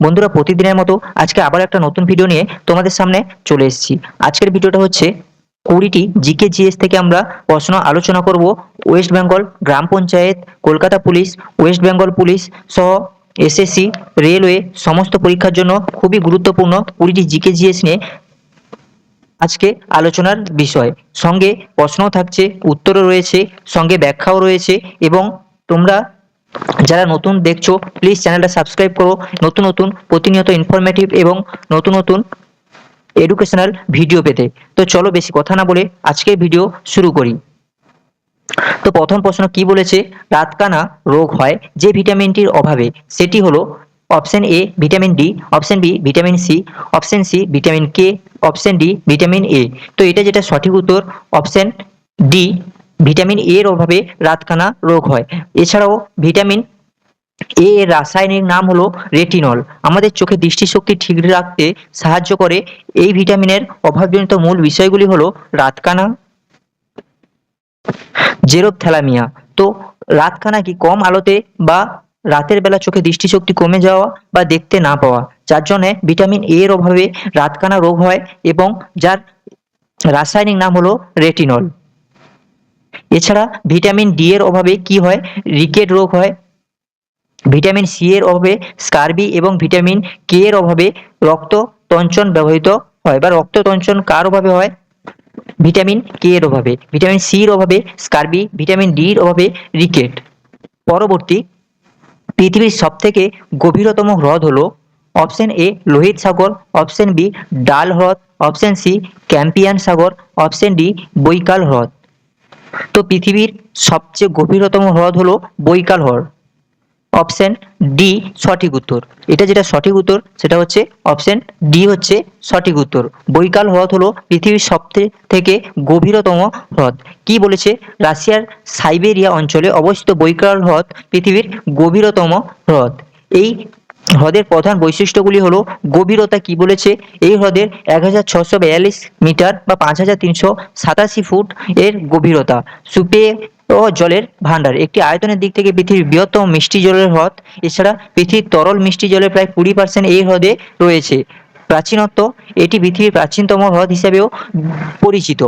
বন্ধুরা, প্রতিদিনের মতো আজকে আবার একটা নতুন ভিডিও নিয়ে তোমাদের সামনে চলে এসেছি। আজকের ভিডিওটা হচ্ছে 20টি জিকে জিএস থেকে আমরা প্রশ্ন আলোচনা করব। ওয়েস্ট বেঙ্গল গ্রাম পঞ্চায়েত, কলকাতা পুলিশ, ওয়েস্ট বেঙ্গল পুলিশ সহ এসএসসি, রেলওয়ে সমস্ত পরীক্ষার জন্য খুবই গুরুত্বপূর্ণ 20টি জিকে জিএস নিয়ে আজকে আলোচনার বিষয়। সঙ্গে প্রশ্নও থাকছে, উত্তরও রয়েছে, সঙ্গে ব্যাখ্যাও রয়েছে। এবং তোমরা যারা নতুন দেখছো প্লিজ চ্যানেলটা সাবস্ক্রাইব করো নতুন নতুন প্রতিনিয়ত ইনফরমেটিভ এবং নতুন নতুন এডুকেশনাল ভিডিও পেতে। তো চলো বেশি কথা না বলে আজকের ভিডিও শুরু করি। তো প্রথম প্রশ্ন কি বলেছে? রাতকানা রোগ হয় যে ভিটামিনটির অভাবে, সেটি হলো option A vitamin D, option B vitamin C, option C vitamin K, option D vitamin A. তো এটা যেটা সঠিক উত্তর অপশন ডি, ভিটামিন এ এর অভাবে রাতকানা রোগ হয়। এছাড়াও ভিটামিন এ এর রাসায়নিক নাম হলো রেটিনল। আমাদের চোখে দৃষ্টিশক্তি ঠিক রাখতে সাহায্য করে। এই ভিটামিনের অভাবজনিত মূল বিষয়গুলি হলো রাতকানা, জেরপ্থ্যালামিয়া। তো রাতকানা কি? কম আলোতে বা রাতের বেলা চোখে দৃষ্টিশক্তি কমে যাওয়া বা দেখতে না পাওয়া, যার জন্য ভিটামিন এ এর অভাবে রাতকানা রোগ হয় এবং যার রাসায়নিক নাম হলো রেটিনল। এছাড়া ভিটামিন ডি এর অভাবে কি হয়? রিকেট রোগ হয়। ভিটামিন সি এর অভাবে স্কারবি এবং ভিটামিন কে এর অভাবে রক্ত তঞ্চন ব্যবহৃত হয় বা রক্ত তঞ্চন কার অভাবে হয়? ভিটামিন কে এর অভাবে। ভিটামিন সি এর অভাবে স্কারবি, ভিটামিন ডি এর অভাবে রিকেট। পরবর্তী, পৃথিবীর সব থেকে গভীরতম হ্রদ হলো অপশন এ লোহিত সাগর, অপশন বি ডাল হ্রদ, অপশন সি ক্যাম্পিয়ান সাগর, অপশন ডি বৈকাল হ্রদ। তো পৃথিবীর সবচেয়ে গভীরতম হ্রদ হলো বৈকাল হ্রদ। অপশন ডি সঠিক উত্তর। এটা যেটা সঠিক উত্তর সেটা হচ্ছে অপশন ডি হচ্ছে সঠিক উত্তর। বৈকাল হ্রদ হলো পৃথিবীর সবথেকে গভীরতম হ্রদ। কি বলেছে? রাশিয়ার সাইবেরিয়া অঞ্চলে অবস্থিত বৈকাল হ্রদ পৃথিবীর গভীরতম হ্রদ। এই হ্রদের প্রধান বৈশিষ্ট্যগুলি হলো গভীরতা। কি বলেছে? এই হ্রদের 1642 মিটার বা 5387 ফুট এর গভীরতা। সুপেয় জলের ভান্ডার। একটি আয়তনের দিক থেকে পৃথিবীর বৃহত্তম মিষ্টি জলের হ্রদ। এছাড়া পৃথিবীর তরল মিষ্টি জলের প্রায় 20% এই হ্রদে রয়েছে। প্রাচীনত্ব, এটি পৃথিবীর প্রাচীনতম হ্রদ হিসেবেও পরিচিত।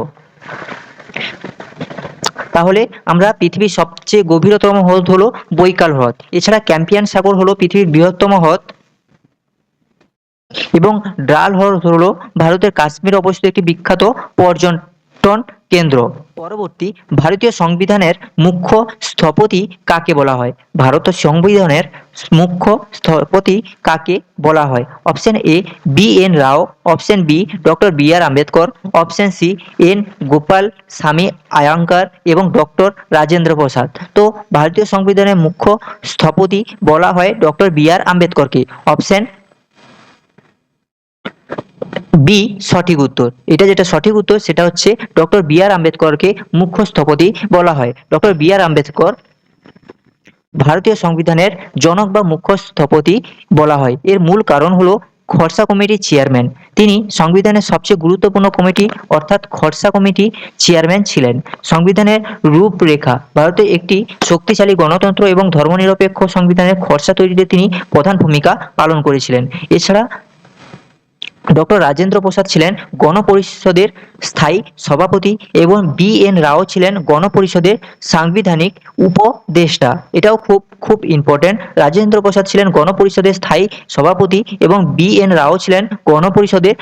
তাহলে আমরা পৃথিবীর সবচেয়ে গভীরতম হ্রদ হলো বৈকাল হ্রদ। এছাড়া ক্যাম্পিয়ান সাগর হলো পৃথিবীর বৃহত্তম হ্রদ এবং ডাল হ্রদ হলো ভারতের কাশ্মীরে অবস্থিত একটি বিখ্যাত পর্যটন কেন্দ্র। পরবর্তী, ভারতীয় সংবিধানের মুখ্য স্থপতি কাকে বলা হয়? ভারতের সংবিধানের মুখ্য স্থপতি কাকে বলা হয়? Option A B N Rao, option B doctor B R Ambedkar, option C N Gopalaswami Ayyangar এবং ডক্টর রাজেন্দ্র প্রসাদ। তো ভারতীয় সংবিধানের মুখ্য স্থপতি বলা হয় ডক্টর বি আর আম্বেদকরকে। অপশন বি সঠিক উত্তর। এটা যেটা সঠিক উত্তর সেটা হচ্ছে ডক্টর বি আর আম্বেদকরকে মুখ্য স্থপতি বলা হয়। ডক্টর বি আর আম্বেদকর ভারতীয় সংবিধানের জনক বা মুখ্য স্থপতি বলা হয়। এর মূল কারণ হলো খরসা কমিটির চেয়ারম্যান। তিনি সংবিধানের সবচেয়ে গুরুত্বপূর্ণ কমিটি অর্থাৎ খরসা কমিটি চেয়ারম্যান ছিলেন। সংবিধানের রূপরেখা, ভারতের একটি শক্তিশালী গণতন্ত্র এবং ধর্মনিরপেক্ষ সংবিধানের খসড়া তৈরিতে তিনি প্রধান ভূমিকা পালন করেছিলেন। এছাড়া ডক্টর রাজেন্দ্র প্রসাদ ছিলেন গণপরিষদের স্থায়ী সভাপতি এবং বি এন রাও ছিলেন গণপরিষদের সাংবিধানিক উপদেষ্টা। এটাও খুব খুব ইম্পর্টেন্ট। রাজেন্দ্র প্রসাদ ছিলেন গণপরিষদের স্থায়ী সভাপতি এবং বি এন রাও ছিলেন গণপরিষদের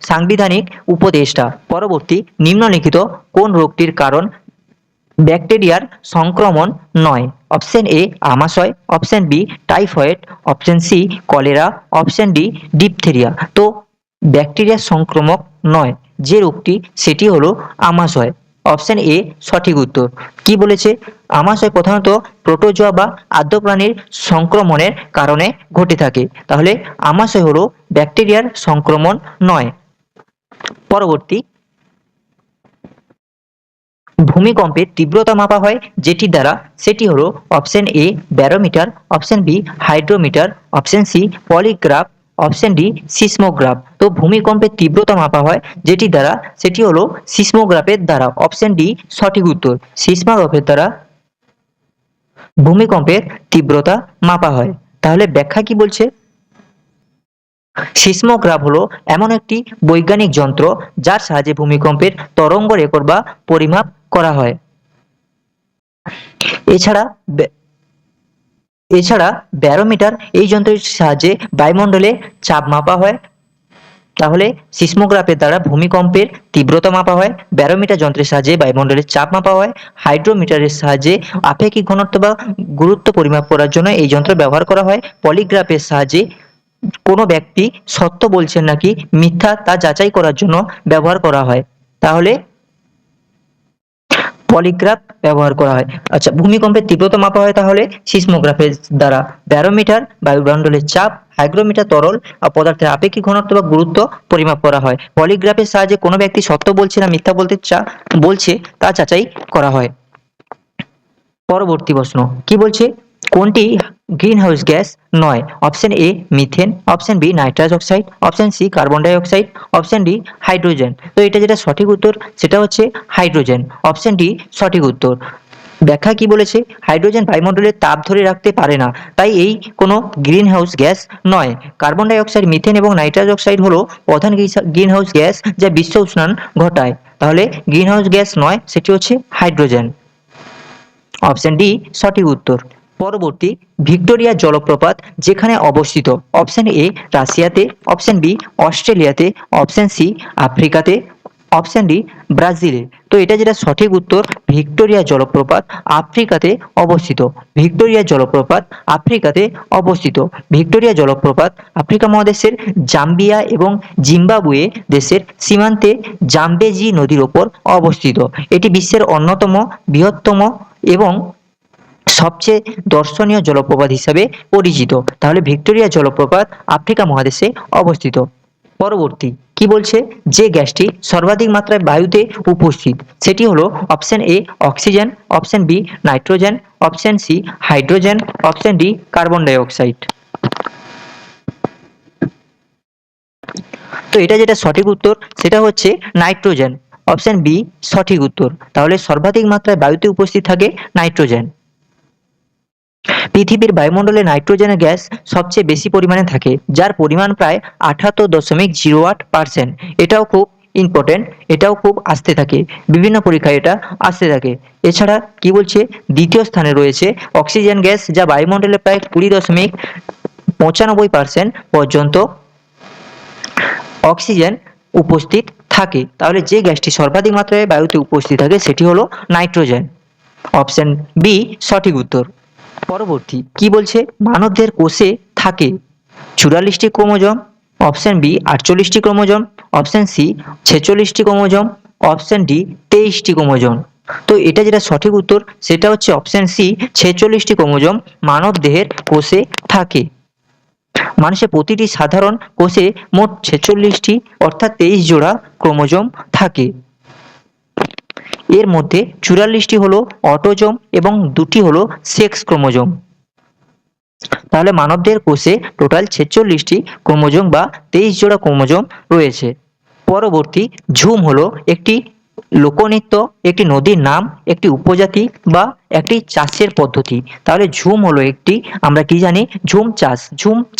সাংবিধানিক উপদেষ্টা। পরবর্তী, নিম্নলিখিত কোন রোগটির কারণ ব্যাকটেরিয়ার সংক্রমণ নয়? অপশন এ আমাশয়, option B typhoid, option C cholera, option D diphtheria. তো ব্যাকটেরিয়ার সংক্রমক নয় যে রোগটি সেটি হলো আমাশয়। অপশন এ সঠিক উত্তর। কি বলেছে? আমাশয় প্রধানত প্রোটোজোয়া বা আদ্য প্রাণীর সংক্রমণের কারণে ঘটে থাকে। তাহলে আমাশয় হলো ব্যাকটেরিয়ার সংক্রমণ নয়। পরবর্তী, ভূমিকম্পের তীব্রতা মাপা হয় যেটি দ্বারা, সেটি হলো option A barometer, option B hydrometer, option C polygraph, option D seismograph. তো ভূমিকম্পের তীব্রতা মাপা হয় যেটি দ্বারা, সেটি হলো সিসমোগ্রাফের দ্বারা। অপশন ডি সঠিক উত্তর। সিসমোগ্রাফের দ্বারা ভূমিকম্পের তীব্রতা মাপা হয়। তাহলে ব্যাখ্যা কি বলছে? সিসমোগ্রাফ হলো এমন একটি বৈজ্ঞানিক যন্ত্র যার সাহায্যে ভূমিকম্পের তরঙ্গ রেকর্ড বা পরিমাপ করা হয়। এছাড়া এছাড়া ব্যারোমিটার এই যন্ত্রের সাহায্যে বায়ুমণ্ডলে চাপ মাপা হয়। তাহলে সিসমোগ্রাফের দ্বারা ভূমিকম্পের তীব্রতা মাপা হয়, ব্যারোমিটার যন্ত্রের সাহায্যে বায়ুমণ্ডলের চাপ মাপা হয়, হাইড্রোমিটারের সাহায্যে আপেক্ষিক ঘনত্ব বা গুরুত্ব পরিমাপ করার জন্য এই যন্ত্র ব্যবহার করা হয়, পলিগ্রাফের সাহায্যে কোনো ব্যক্তি সত্য বলছেন নাকি মিথ্যা তা যাচাই করার জন্য ব্যবহার করা হয়। তাহলে পলিগ্রাফ ব্যবহার করা হয়। আচ্ছা, ভূমিকম্পের তীব্রতা মাপা হয় তাহলে সিসমোগ্রাফের দ্বারা, ব্যারোমিটার বায়ুমণ্ডলের চাপ, হাইগ্রোমিটার তরল আর পদার্থের আপেক্ষিক ঘনত্ব বা গুরুত্ব পরিমাপ করা হয়। পলিগ্রাফের সাহায্যে কোনো ব্যক্তি সত্য বলছে না মিথ্যা বলছে তা যাচাই করা হয়। পরবর্তী প্রশ্ন কি বলছে? কোনটি গ্রিন হাউস গ্যাস নয়? Option A methane, option B nitrous oxide, option C carbon dioxide, option D hydrogen. তো এটা যেটা সঠিক উত্তর সেটা হচ্ছে হাইড্রোজেন। অপশন ডি সঠিক উত্তর। ব্যাখ্যা কি বলেছে? হাইড্রোজেন বায়ুমণ্ডলের তাপ ধরে রাখতে পারে না, তাই এই কোনো গ্রিন হাউস গ্যাস নয়। কার্বন ডাই অক্সাইড, মিথেন এবং নাইট্রাস অক্সাইড হলো প্রধান গ্রিন হাউস গ্যাস যা বিশ্ব উষ্ণায়ন ঘটায়। তাহলে গ্রিন হাউস গ্যাস নয়, সেটি হচ্ছে হাইড্রোজেন। অপশন ডি সঠিক উত্তর। পরবর্তী, ভিক্টোরিয়া জলপ্রপাত যেখানে অবস্থিত? অপশন এ রাশিয়াতে, অপশন বি অস্ট্রেলিয়াতে, অপশন সি আফ্রিকাতে, অপশন ডি ব্রাজিলে। তো এটা যেটা সঠিক উত্তর, ভিক্টোরিয়া জলপ্রপাত আফ্রিকাতে অবস্থিত। ভিক্টোরিয়া জলপ্রপাত আফ্রিকাতে অবস্থিত। ভিক্টোরিয়া জলপ্রপাত আফ্রিকা মহাদেশের জাম্বিয়া এবং জিম্বাবুয়ে দেশের সীমান্তে জাম্বেজি নদীর ওপর অবস্থিত। এটি বিশ্বের অন্যতম বৃহত্তম এবং সবচেয়ে দর্শনীয় জলপ্রপাত হিসাবে পরিচিত। তাহলে ভিক্টোরিয়া জলপ্রপাত আফ্রিকা মহাদেশে অবস্থিত। পরবর্তী কি বলছে? যে গ্যাসটি সর্বাধিক মাত্রায় বায়ুতে উপস্থিত সেটি হলো option A oxygen, option B nitrogen, option C hydrogen, option D carbon dioxide. তো এটা যেটা সঠিক উত্তর সেটা হচ্ছে নাইট্রোজেন। অপশন বি সঠিক উত্তর। তাহলে সর্বাধিক মাত্রায় বায়ুতে উপস্থিত থাকে নাইট্রোজেন। পৃথিবীর বায়ুমণ্ডলে নাইট্রোজেনের গ্যাস সবচেয়ে বেশি পরিমাণে থাকে, যার পরিমাণ প্রায় 78.08%। এটাও খুব ইম্পর্টেন্ট, এটাও খুব আসতে থাকে, বিভিন্ন পরীক্ষায় এটা আসতে থাকে। এছাড়া কি বলছে? দ্বিতীয় স্থানে রয়েছে অক্সিজেন গ্যাস, যা বায়ুমণ্ডলে প্রায় 20.95% পর্যন্ত অক্সিজেন উপস্থিত থাকে। তাহলে যে গ্যাসটি সর্বাধিক মাত্রায় বায়ুতে উপস্থিত থাকে সেটি হলো নাইট্রোজেন। অপশন বি সঠিক উত্তর। পরবর্তী কি বলছে? মানবদের কোষে থাকে 44টি ক্রোমোজোম, অপশন বি 48টি ক্রোমোজোম, অপশন সি 46টি ক্রোমোজোম, অপশন ডি 23টি ক্রোমোজোম। তো এটা যেটা সঠিক উত্তর সেটা হচ্ছে অপশন সি 46টি ক্রোমোজোম মানব দেহের কোষে থাকে। মানুষের প্রতিটি সাধারণ কোষে মোট 46টি অর্থাৎ 23 জোড়া ক্রোমোজোম থাকে। এর মধ্যে 44টি হলো অটোজোম এবং 2টি হলো সেক্স ক্রোমোজোম। তাহলে মানবদের কোষে টোটাল 46টি ক্রোমোজোম বা 23 জোড়া ক্রোমোজোম রয়েছে। পরবর্তী, ঝুম হলো একটি লোকনৃত্য, একটি নদীর নাম, একটি উপজাতি বা একটি চাষের পদ্ধতি। তাহলে ঝুম হলো একটি, আমরা কি জানি, ঝুম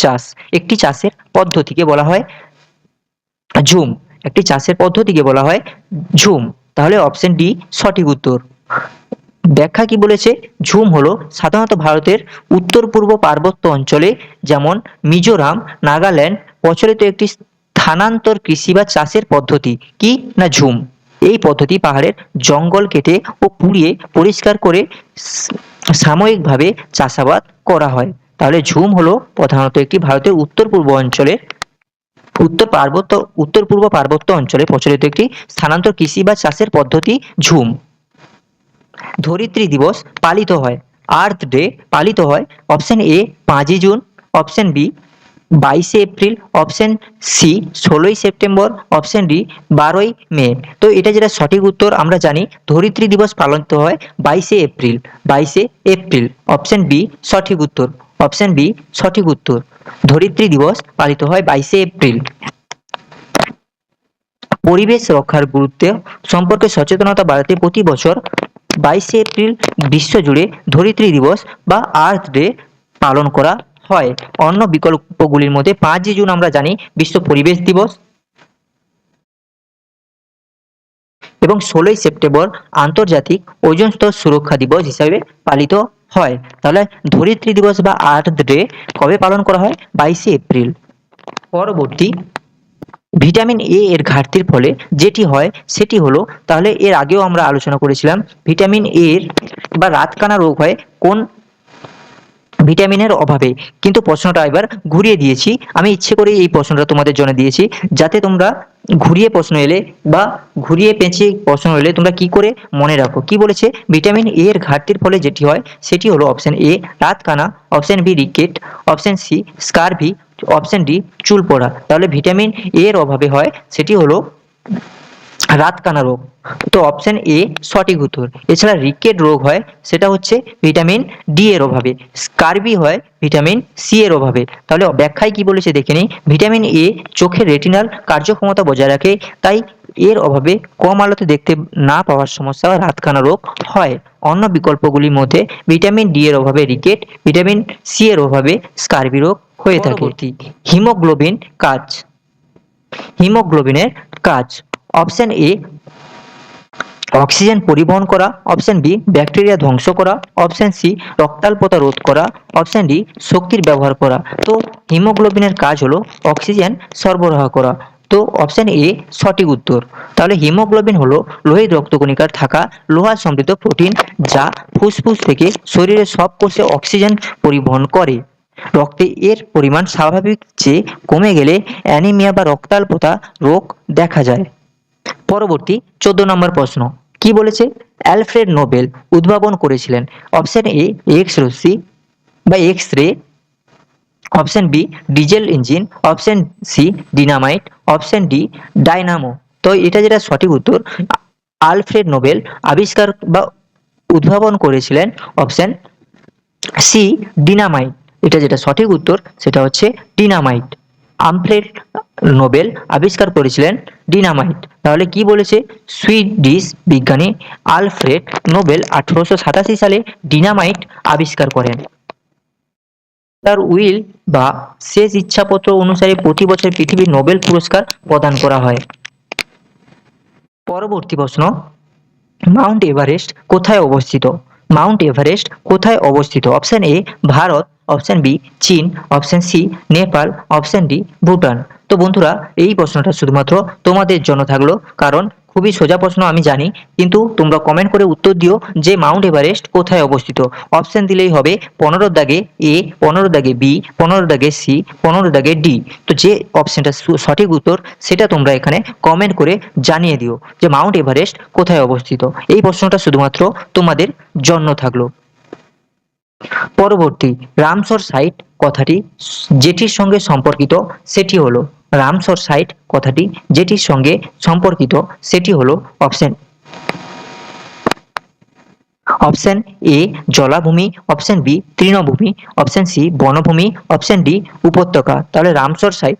চাষ একটি চাষের পদ্ধতিকে বলা হয় ঝুম। একটি চাষের পদ্ধতিকে বলা হয় ঝুম। তাহলে অপশন ডি সঠিক উত্তর। ব্যাখ্যা কি বলেছে? ঝুম হলো সাধারণত ভারতের উত্তর পূর্ব পার্বত্য অঞ্চলে যেমন মিজোরাম, নাগাল্যান্ড প্রচলিত একটি স্থানান্তর কৃষি বা চাষের পদ্ধতি। কি না ঝুম। এই পদ্ধতি পাহাড়ের জঙ্গল কেটে ও পুড়িয়ে পরিষ্কার করে সাময়িকভাবে চাষাবাদ করা হয়। তাহলে ঝুম হলো প্রধানত একটি ভারতের উত্তর পূর্ব পূর্ব পার্বত্য অঞ্চলে প্রচলিত একটি স্থানান্তর কৃষি বা চাষের পদ্ধতি ঝুম। ধরিত্রী দিবস পালিত হয়, আর্থ ডে পালিত হয় অপশন এ 5ই জুন, অপশন বি 22শে এপ্রিল, অপশন সি 16ই সেপ্টেম্বর, অপশন ডি 12ই মে। তো এটা যেটা সঠিক উত্তর, আমরা জানি ধরিত্রী দিবস পালিত হয় 22শে এপ্রিল। অপশন বি সঠিক উত্তর। অপশন বি সঠিক উত্তর। ধরিত্রী দিবস পালিত হয় 22শে এপ্রিল। পরিবেশ রক্ষার গুরুত্ব সম্পর্কে সচেতনতা বাড়াতে প্রতি বছর 22শে এপ্রিল বিশ্বজুড়ে ধরিত্রী দিবস বা আর্থ ডে পালন করা হয়। অন্য বিকল্পগুলির মধ্যে 5 জুন আমরা জানি বিশ্ব পরিবেশ দিবস এবং 16 সেপ্টেম্বর আন্তর্জাতিক ওজোন স্তর সুরক্ষা দিবস হিসাবে পালিত হয়। তাহলে ধরিত্রী দিবস বা আর্থ ডে কবে পালন করা হয়? 22 এপ্রিল। পরবর্তী, ভিটামিন এ এর ঘাটতির ফলে যেটি হয় সেটি হলো, তাহলে এর আগেও আমরা আলোচনা করেছিলাম ভিটামিন এর বা রাতকানা রোগ হয় কোন ভিটামিনের অভাবে, কিন্তু প্রশ্নটা এবার ঘুরিয়ে দিয়েছি। আমি ইচ্ছে করে এই প্রশ্নটা তোমাদের জন্য দিয়েছি যাতে তোমরা ঘুরিয়ে প্রশ্ন এলে বা ঘুরিয়ে পেঁচিয়ে প্রশ্ন এলে তোমরা কি করে মনে রাখো। কি বলেছে? ভিটামিন এ এর ঘাটতির ফলে যেটি হয় সেটি হলো অপশন এ রাতকানা, option B rickets, option C scurvy, option D চুল পড়া। তাহলে ভিটামিন এ এর অভাবে হয় সেটি হলো রাতকানা রোগ। তো অপশন এ সঠিক উত্তর। এছাড়া রিকেট রোগ হয় সেটা হচ্ছে ভিটামিন ডি এর অভাবে, স্কারবি হয় ভিটামিন সি এর অভাবে। তাহলে ব্যাখ্যায় কি বলেছে দেখে নিই। ভিটামিন এ চোখের রেটিনাল কার্যক্ষমতা বজায় রাখে, তাই এর অভাবে কম আলোতে দেখতে না পাওয়ার সমস্যা বা রাতকানা রোগ হয়। অন্য বিকল্পগুলির মধ্যে ভিটামিন ডি এর অভাবে রিকেট, ভিটামিন সি এর অভাবে স্কারবি রোগ হয়ে থাকে। হিমোগ্লোবিন কাজ। হিমোগ্লোবিনের কাজ, অপশন এ অক্সিজেন পরিবহন করা, অপশন বি ব্যাকটেরিয়া ধ্বংস করা, অপশন সি রক্তাল্পতা রোধ করা, অপশন ডি শক্তির ব্যবহার করা। তো হিমোগ্লোবিনের কাজ হলো অক্সিজেন সরবরাহ করা। তো অপশন এ সঠিক উত্তর। তাহলে হিমোগ্লোবিন হলো লোহিত রক্তকণিকার থাকা লোহা সমৃদ্ধ প্রোটিন, যা ফুসফুস থেকে শরীরের সব কোষে অক্সিজেন পরিবহন করে। রক্তে এর পরিমাণ স্বাভাবিক চেয়ে কমে গেলে অ্যানিমিয়া বা রক্তাল্পতা রোগ দেখা যায়। পরবর্তী 14 নম্বর প্রশ্ন, কি বলেছে? অ্যালফ্রেড নোবেল উদ্ভাবন করেছিলেন। অপশন এ এক্স রশ্মি বা X ray, option B diesel engine, option C dynamite, option D dynamo. তো এটা যেটা সঠিক উত্তর, আলফ্রেড নোবেল আবিষ্কার বা উদ্ভাবন করেছিলেন অপশন সি ডিনামাইট। এটা যেটা সঠিক উত্তর সেটা হচ্ছে ডিনামাইট। আলফ্রেড নোবেল আবিষ্কার করেছিলেন ডিনামাইট। তাহলে কি বলেছে? সুইডিশ বিজ্ঞানী আলফ্রেড নোবেল 1887 সালে ডিনামাইট আবিষ্কার করেন। তার উইল বা শেষ ইচ্ছাপত্র অনুসারে প্রতি বছর পৃথিবীর নোবেল পুরস্কার প্রদান করা হয়। পরবর্তী প্রশ্ন, মাউন্ট এভারেস্ট কোথায় অবস্থিত? মাউন্ট এভারেস্ট কোথায় অবস্থিত? Option A Bharat, option B চীন, option C Nepal, option D Bhutan. তো বন্ধুরা, এই প্রশ্নটা শুধুমাত্র তোমাদের জন্য থাকলো, কারণ খুবই সোজা প্রশ্ন আমি জানি, কিন্তু তোমরা কমেন্ট করে উত্তর দিও যে মাউন্ট এভারেস্ট কোথায় অবস্থিত। অপশন দিলেই হবে 15 দাগে এ, 15 দাগে বি, 15 দাগে সি, 15 দাগে ডি। তো যে অপশনটা সঠিক উত্তর সেটা তোমরা এখানে কমেন্ট করে জানিয়ে দিও যে মাউন্ট এভারেস্ট কোথায় অবস্থিত। এই প্রশ্নটা শুধুমাত্র তোমাদের জন্য থাকলো। পরবর্তী, রামসর সাইট কথাটি যেটির সঙ্গে সম্পর্কিত সেটি হলো, রামসর সাইট কথাটি যেটির সঙ্গে সম্পর্কিত সেটি হলো অপশন অপশন এ জলাভূমি, অপশন বি তৃণভূমি, অপশন সি বনভূমি, অপশন ডি উপত্যকা। তাহলে রামসর সাইট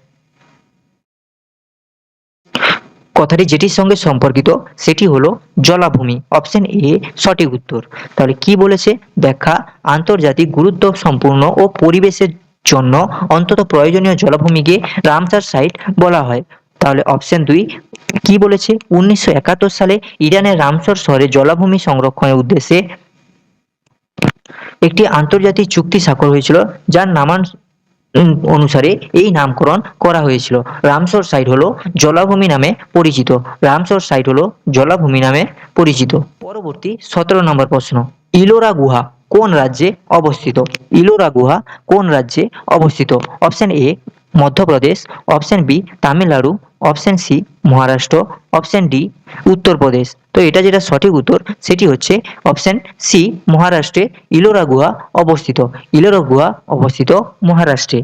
কথাটি যেটির সঙ্গে সম্পর্কিত সেটি হলো জলাভূমি। অপশন এ সঠিক উত্তর। তাহলে কি বলেছে? ব্যাখ্যা, আন্তর্জাতিক গুরুত্ব সম্পূর্ণ ও পরিবেশের জন্য অন্তত প্রয়োজনীয় জলাভূমিকে রামসার সাইট বলা হয়। তাহলে অপশন 2 কি বলেছে? 1971 সালে ইরানের রামসর শহরে জলাভূমি সংরক্ষণের উদ্দেশ্যে একটি আন্তর্জাতিক চুক্তি স্বাক্ষর হয়েছিল, যার অনুসারে এই নামকরণ করা হয়েছিল। রামসর সাইট হলো জলাভূমি নামে পরিচিত। রামসর সাইট হলো জলাভূমি নামে পরিচিত। পরবর্তী 17 নম্বর প্রশ্ন, ইলোরা গুহা কোন রাজ্যে অবস্থিত? ইলোরা গুহা কোন রাজ্যে অবস্থিত? Option A Madhya Pradesh, option B Tamil Nadu, option C Maharashtra, option D Uttar Pradesh. তো এটা যেটা সঠিক উত্তর সেটি হচ্ছে অপশন সি মহারাষ্ট্রে ইলোরা গুহা অবস্থিত। ইলোরা গুহা অবস্থিত মহারাষ্ট্রে।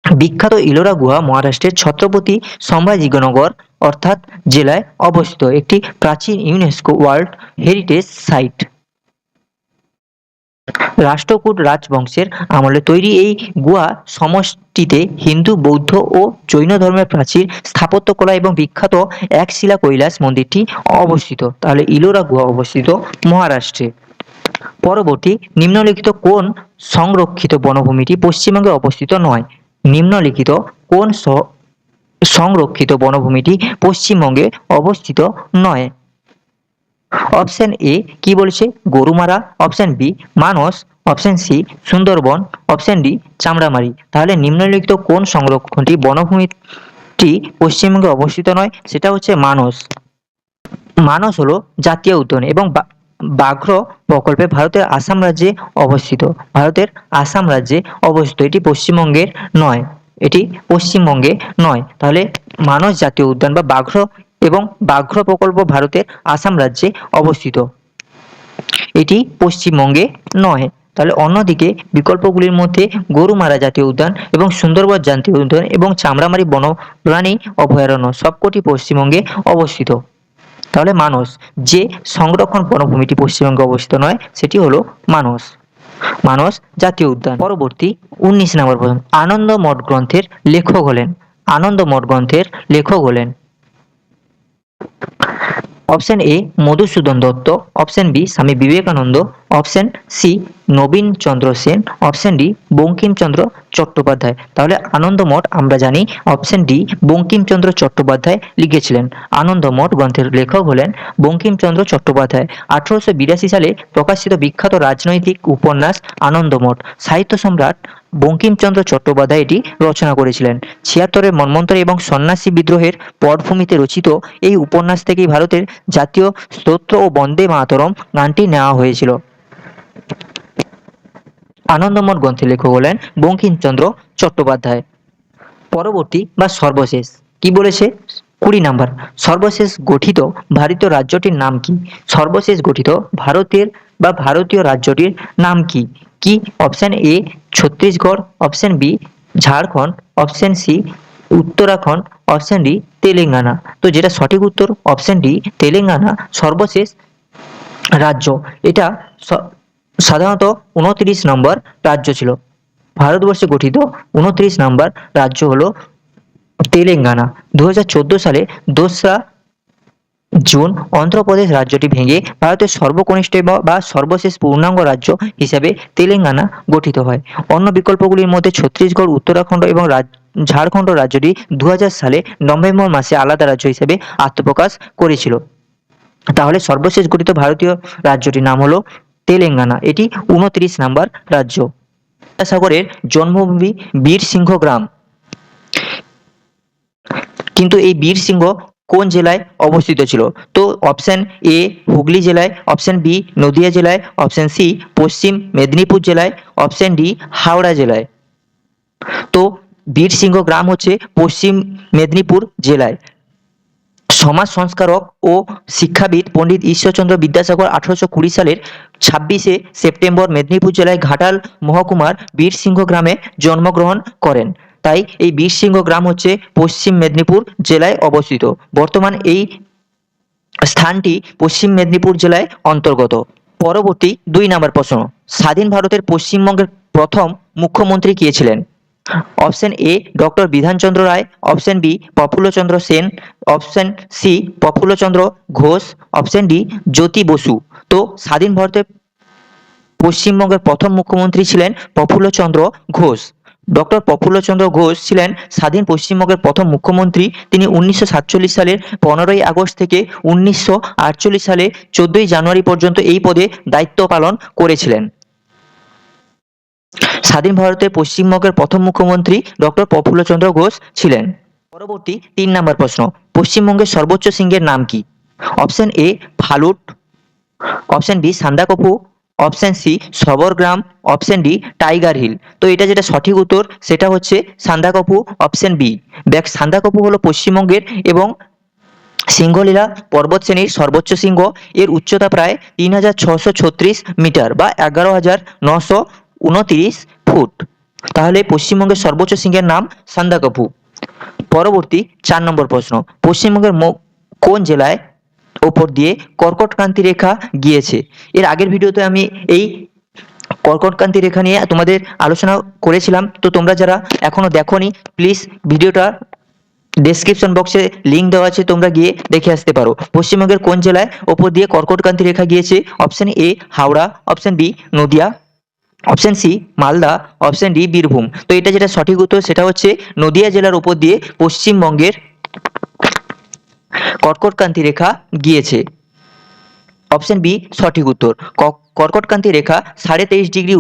বিখ্যাত ইলোরা গুহা মহারাষ্ট্রের ছত্রপতি সম্ভাজিনগর অর্থাৎ জেলায় অবস্থিত একটি প্রাচীন UNESCO world heritage site. Rashtrakuta রাজবংশের আমলে তৈরি এই গুহা সমষ্টিতে হিন্দু, বৌদ্ধ ও জৈন ধর্মের প্রাচীর স্থাপত্যকলা এবং বিখ্যাত এক শিলা কৈলাস মন্দিরটি অবস্থিত। তাহলে ইলোরা গুহা অবস্থিত মহারাষ্ট্রে। পরবর্তী, নিম্নলিখিত কোন সংরক্ষিত বনভূমিটি পশ্চিমবঙ্গে অবস্থিত নয়? নিম্নলিখিত কোন সংরক্ষিত বনভূমিটি পশ্চিমবঙ্গে অবস্থিত নয়? অপশন এ কি বলেছে? Gorumara. Option B Manas. Option C Sundarban. Option D Chapramari. তাহলে নিম্নলিখিত কোন সংরক্ষণটি বনভূমিটি পশ্চিমবঙ্গে অবস্থিত নয়? সেটা হচ্ছে মানস। মানস হলো জাতীয় উদ্যান এবং ব্যাঘ্র প্রকল্পে ভারতের আসাম রাজ্যে অবস্থিত। ভারতের আসাম রাজ্যে অবস্থিত, এটি পশ্চিমবঙ্গের নয়। এটি পশ্চিমবঙ্গে নয়। তাহলে মানস জাতীয় উদ্যান বা ব্যাঘ্র প্রকল্প ভারতের আসাম রাজ্যে অবস্থিত, এটি পশ্চিমবঙ্গে নয়। তাহলে অন্যদিকে বিকল্পগুলির মধ্যে গরুমারা জাতীয় উদ্যান এবং সুন্দরবন জাতীয় উদ্যান এবং চামড়ামারি বন্যপ্রাণী অভয়ারণ্য সবকটি পশ্চিমবঙ্গে অবস্থিত। তাহলে মানস যে সংরক্ষণ বনভূমিটি পশ্চিমবঙ্গে অবস্থিত নয় সেটি হলো মানস, মানস জাতীয় উদ্যান। পরবর্তী 19 নম্বর প্রশ্ন, আনন্দমঠ গ্রন্থের লেখক হলেন? আনন্দমঠ গ্রন্থের লেখক হলেন option A Madhusudan Dutta. Option B Swami Vivekananda. Option C Nabin Chandra Sen. Option D Bankimchandra Chattopadhyay. তাহলে আনন্দমঠ আমরা জানি অপশন ডি বঙ্কিমচন্দ্র চট্টোপাধ্যায় লিখেছিলেন। আনন্দমঠ গ্রন্থের লেখক হলেন বঙ্কিমচন্দ্র চট্টোপাধ্যায়। 1882 সালে প্রকাশিত বিখ্যাত রাজনৈতিক উপন্যাস আনন্দমঠ সাহিত্য সম্রাট বঙ্কিমচন্দ্র চট্টোপাধ্যায় এটি রচনা করেছিলেন। 76-এর মন্বন্তর এবং সন্ন্যাসী বিদ্রোহের পটভূমিতে রচিত এই উপন্যাস থেকেই ভারতের জাতীয় স্তোত্র ও বন্দে মাতরম গানটি নেওয়া হয়েছিল। আনন্দমঠ গ্রন্থের লেখক হলেন বঙ্কিমচন্দ্র চট্টোপাধ্যায়। পরবর্তী বা সর্বশেষ কি বলেছে? 20 নাম্বার, সর্বশেষ গঠিত ভারতীয় রাজ্যটির নাম কি? সর্বশেষ গঠিত ভারতীয় রাজ্যটির নাম কি? কি option A Chhattisgarh. Option B Jharkhand. Option C Uttarakhand. Option D Telangana. তো যেটা সঠিক উত্তর অপশন ডি তেলেঙ্গানা সর্বশেষ রাজ্য। এটা সাধারণত 29 নম্বর রাজ্য ছিল। ভারতবর্ষে গঠিত 29 নম্বর রাজ্য হলো তেলেঙ্গানা। 2014 সালে 2রা জুন অন্ধ্রপ্রদেশ রাজ্যটি ভেঙে ভারতের সর্বকনিষ্ঠ বা সর্বশেষ পূর্ণাঙ্গ রাজ্য হিসেবে তেলেঙ্গানা গঠিত হয়। অন্য বিকল্পগুলির মধ্যে ছত্তিশগড়, উত্তরাখণ্ড এবং ঝাড়খণ্ড রাজ্যটি 2000 সালে নভেম্বর মাসে আলাদা রাজ্য হিসেবে আত্মপ্রকাশ করেছিল। তাহলে সর্বশেষ গঠিত ভারতীয় রাজ্যটির নাম হলো তেলেঙ্গানা, এটি 29 নম্বর রাজ্য। বিদ্যাসাগরের জন্মভূমি বীরসিংহ গ্রাম, কিন্তু এই বীরসিংহ কোন জেলায় অবস্থিত ছিল? তো অপশন এ হুগলি জেলায়। অপশন বি নদিয়া জেলায়। অপশন সি পশ্চিম মেদিনীপুর জেলায়। অপশন ডি হাওড়া জেলায়। তো বীরসিংহ গ্রাম হচ্ছে পশ্চিম মেদিনীপুর জেলায়। সমাজ সংস্কারক ও শিক্ষাবিদ পণ্ডিত ঈশ্বরচন্দ্র বিদ্যাসাগর 1820 সালের 26শে সেপ্টেম্বর মেদিনীপুর জেলায় ঘাটাল মহকুমার বীরসিংহ গ্রামে জন্মগ্রহণ করেন। তাই এই বীরসিংহ গ্রাম হচ্ছে পশ্চিম মেদিনীপুর জেলায় অবস্থিত। বর্তমান এই স্থানটি পশ্চিম মেদিনীপুর জেলায় অন্তর্গত। পরবর্তী 2 নম্বর প্রশ্ন, স্বাধীন ভারতের পশ্চিমবঙ্গের প্রথম মুখ্যমন্ত্রী কে ছিলেন? Option A doctor Bidhanchandra Roy. Option B Prafullachandra Sen. Option C Prafullachandra Ghosh. Option D Jyoti Basu. তো স্বাধীন ভারতের পশ্চিমবঙ্গের প্রথম মুখ্যমন্ত্রী ছিলেন প্রফুল্লচন্দ্র ঘোষ। ডক্টর প্রফুল্লচন্দ্র ঘোষ ছিলেন স্বাধীন পশ্চিমবঙ্গের প্রথম মুখ্যমন্ত্রী। তিনি 1947 সালের 15ই আগস্ট থেকে 1948 সালে 14ই জানুয়ারি পর্যন্ত এই পদে দায়িত্ব পালন করেছিলেন। স্বাধীন ভারতের পশ্চিমবঙ্গের প্রথম মুখ্যমন্ত্রী ডক্টর প্রফুল্লচন্দ্র ঘোষ ছিলেন। পরবর্তী 3 নম্বর প্রশ্ন, পশ্চিমবঙ্গের সর্বোচ্চ শৃঙ্গের নাম কি? Option A Phalut. Option B Sandakphu. Option C Sabargram. Option D tiger hill. তো এটা যেটা সঠিক উত্তর সেটা হচ্ছে সান্দাকফু, অপশন বি। সান্দাকফু হলো পশ্চিমবঙ্গের এবং সিংহলীলা পর্বতশ্রেণীর সর্বোচ্চ শৃঙ্গ। এর উচ্চতা প্রায় 3636 মিটার বা 11929 ফুট। তাহলে পশ্চিমবঙ্গের সর্বোচ্চ শৃঙ্গের নাম সান্দাকফু। পরবর্তী 4 নম্বর প্রশ্ন, পশ্চিমবঙ্গের কোন জেলায় ওপর দিয়ে কর্কটক্রান্তি রেখা গিয়েছে? এর আগের ভিডিওতে আমি এই কর্কটক্রান্তি রেখা নিয়ে তোমাদের আলোচনা করেছিলাম। তো তোমরা যারা এখনো দেখোনি প্লিজ ভিডিওটা ডেসক্রিপশন বক্সে লিঙ্ক দেওয়া আছে, তোমরা গিয়ে দেখে আসতে পারো। পশ্চিমবঙ্গের কোন জেলায় ওপর দিয়ে কর্কটক্রান্তি রেখা গিয়েছে? Option A Howrah, option B Nadia, option C Malda, option D Birbhum. তো এটা যেটা সঠিক উত্তর সেটা হচ্ছে নদিয়া জেলার উপর দিয়ে পশ্চিমবঙ্গের কর্কটক্রান্তি রেখা গিয়েছে। অপশন বি সঠিক উত্তর। কর্কটক্রান্তি রেখা 23.5 ডিগ্রি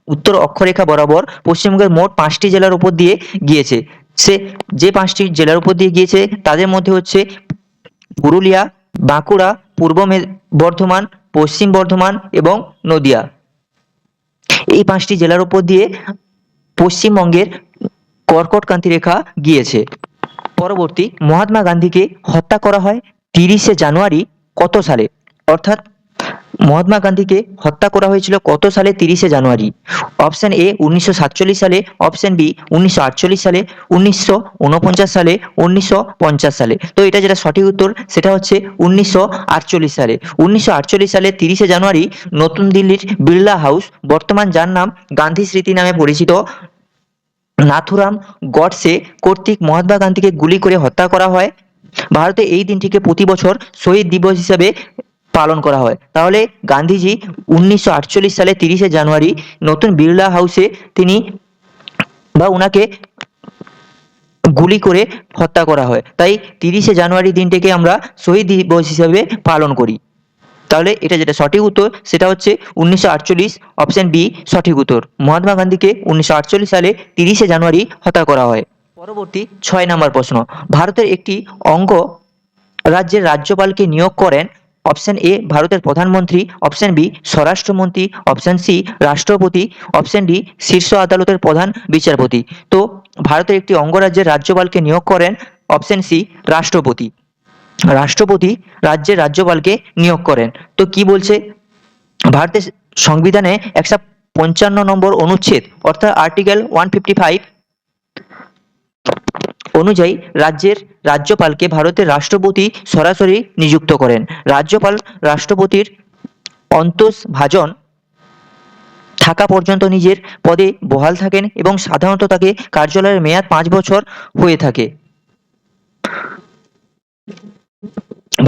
উত্তর অক্ষরেখা বরাবর পশ্চিমবঙ্গের মোট 5টি জেলার উপর দিয়ে গিয়েছে। সে যে 5টি জেলার উপর দিয়ে গিয়েছে তাদের মধ্যে হচ্ছে পুরুলিয়া, বাঁকুড়া, বর্ধমান, পশ্চিম বর্ধমান এবং নদিয়া। এই 5টি জেলার উপর দিয়ে পশ্চিমবঙ্গের কর্কটক্রান্তি রেখা গিয়েছে। পরবর্তী, মহাত্মা গান্ধীকে হত্যা করা হয় 30শে জানুয়ারি কত সালে? অর্থাৎ মহাত্মা গান্ধীকে হত্যা করা হয়েছিল কত সালে 30শে জানুয়ারি? অপশন এ 1947 সালে, অপশন বি 1948 সালে, 1949 সালে, 1950 সালে। তো এটা যেটা সঠিক উত্তর সেটা হচ্ছে 1948 সালে। 1948 সালে 30শে জানুয়ারি নতুন দিল্লির বিড়লা হাউস, বর্তমান যার নাম গান্ধী স্মৃতি নামে পরিচিত, নাথুরাম গডসে কর্তৃক মহাত্মা গান্ধীকে গুলি করে হত্যা করা হয়। ভারতে এই দিনটিকে প্রতি বছর শহীদ দিবস হিসেবে পালন করা হয়। তাহলে গান্ধীজি 1948 সালে 30শে জানুয়ারি নতুন বিড়লা হাউসে তিনি উনাকে গুলি করে হত্যা করা হয়, তাই 30শে জানুয়ারি দিনটিকে আমরা শহীদ দিবস হিসেবে পালন করি। তাহলে এটা যেটা সঠিক উত্তর সেটা হচ্ছে 1948, অপশন বি সঠিক উত্তর। মহাত্মা গান্ধীকে 1948 সালে 30শে জানুয়ারি হত্যা করা হয়। পরবর্তী 6 নম্বর প্রশ্ন, ভারতের একটি অঙ্গ রাজ্যের রাজ্যপালকে নিয়োগ করেন? অপশন এ ভারতের প্রধানমন্ত্রী, অপশন বি স্বরাষ্ট্রমন্ত্রী, অপশন সি রাষ্ট্রপতি, অপশন ডি শীর্ষ আদালতের প্রধান বিচারপতি। তো ভারতের একটি অঙ্গরাজ্যের রাজ্যপালকে নিয়োগ করেন অপশন সি রাষ্ট্রপতি। রাষ্ট্রপতি রাজ্যের রাজ্যপালকে নিয়োগ করেন। তো কি বলছে, ভারতের সংবিধানে 155 নম্বর অনুচ্ছেদ অর্থাৎ আর্টিকেল 155 অনুযায়ী রাজ্যের রাজ্যপালকে ভারতের রাষ্ট্রপতি সরাসরি নিযুক্ত করেন। রাজ্যপাল রাষ্ট্রপতির অন্তঃভাজন থাকা পর্যন্ত নিজের পদে বহাল থাকেন এবং সাধারণত তাকে কার্যালয়ের মেয়াদ 5 বছর হয়ে থাকে।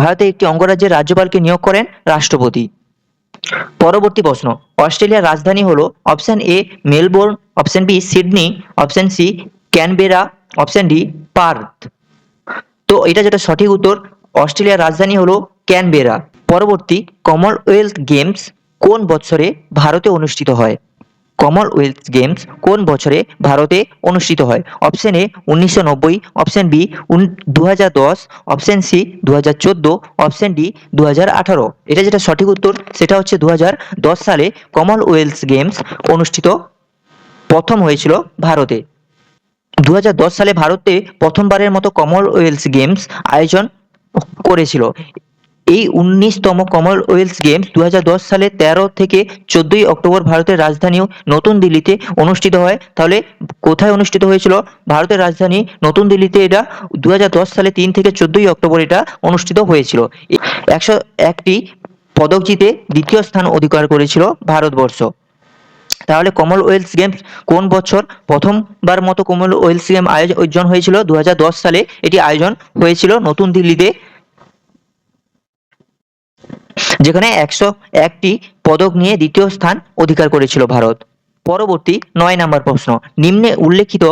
ভারতে একটি অঙ্গরাজ্যের রাজ্যপালকে নিয়োগ করেন রাষ্ট্রপতি। পরবর্তী প্রশ্ন, অস্ট্রেলিয়ার রাজধানী হলো? Option A Melbourne, option B Sydney, option C Canberra, option D Perth. তো এটা যেটা সঠিক উত্তর, অস্ট্রেলিয়ার রাজধানী হলো ক্যানবেরা। পরবর্তী, কমনওয়েলথ গেমস কোন বছরে ভারতে অনুষ্ঠিত হয়? কমনওয়েলথ গেমস কোন বছরে ভারতে অনুষ্ঠিত হয়? Option A 1990, option B 2010, option C 2014, option D 2018। এটা যেটা সঠিক উত্তর সেটা হচ্ছে 2010 সালে কমনওয়েলথ গেমস অনুষ্ঠিত প্রথম হয়েছিল ভারতে। 2010 সালে ভারতে প্রথমবারের মতো কমনওয়েলথ গেমস আয়োজন করেছিল। এই 19তম কমনওয়েলথ গেমস 2010 সালে 13 থেকে 14 অক্টোবর ভারতের রাজধানী নতুন দিল্লিতে অনুষ্ঠিত হয়। তাহলে কোথায় অনুষ্ঠিত হয়েছিল? ভারতের রাজধানী নতুন দিল্লিতে এটা 2010 সালে 3 থেকে 14 অক্টোবর এটা অনুষ্ঠিত হয়েছিল। 101টি পদক জিতে দ্বিতীয় স্থান অধিকার করেছিল ভারতবর্ষ। তাহলে কমনওয়েলথ গেমস কোন বছর প্রথমবার মতো কমনওয়েলথ গেম আয়োজন হয়েছিল? 2010 সালে এটি আয়োজন হয়েছিল নতুন দিল্লিতে, যেখানে 101টি পদক নিয়ে দ্বিতীয় স্থান অধিকার করেছিল ভারত। পরবর্তী 9 নম্বর প্রশ্ন, নিম্নে উল্লেখিত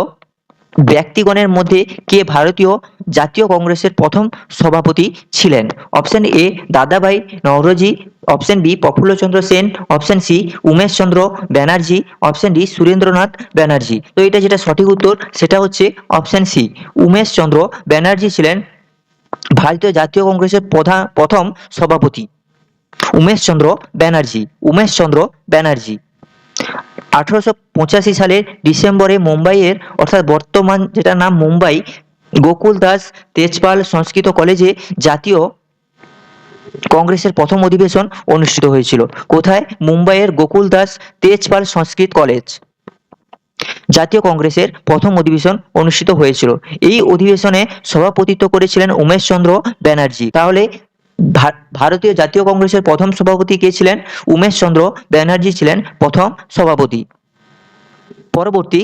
ব্যক্তিগণের মধ্যে কে ভারতীয় জাতীয় কংগ্রেসের প্রথম সভাপতি ছিলেন? Option A Dadabhai Naoroji, option B Prafullachandra Sen, option C Umesh Chandra Banerjee, option D Surendranath Banerjee. তো এটা যেটা সঠিক উত্তর সেটা হচ্ছে অপশন সি উমেশ চন্দ্র ব্যানার্জি ছিলেন ভারতীয় জাতীয় কংগ্রেসের প্রথম সভাপতি। উমেশ চন্দ্র ব্যানার্জি, উমেশ চন্দ্র ব্যানার্জি 1885 সালের ডিসেম্বরে মুম্বাইয়ের অর্থাৎ বর্তমান যেটা নাম মুম্বাই গোকুল দাস তেজপাল সংস্কৃত কলেজে জাতীয় কংগ্রেসের প্রথম অধিবেশন অনুষ্ঠিত হয়েছিল। কোথায়? মুম্বাইয়ের গোকুল দাস তেজপাল সংস্কৃত কলেজ জাতীয় কংগ্রেসের প্রথম অধিবেশন অনুষ্ঠিত হয়েছিল। এই অধিবেশনে সভাপতিত্ব করেছিলেন উমেশ চন্দ্র ব্যানার্জি। তাহলে ভারতীয় জাতীয় কংগ্রেসের প্রথম সভাপতি কে ছিলেন? উমেশ চন্দ্র ব্যানার্জি ছিলেন প্রথম সভাপতি। পরবর্তী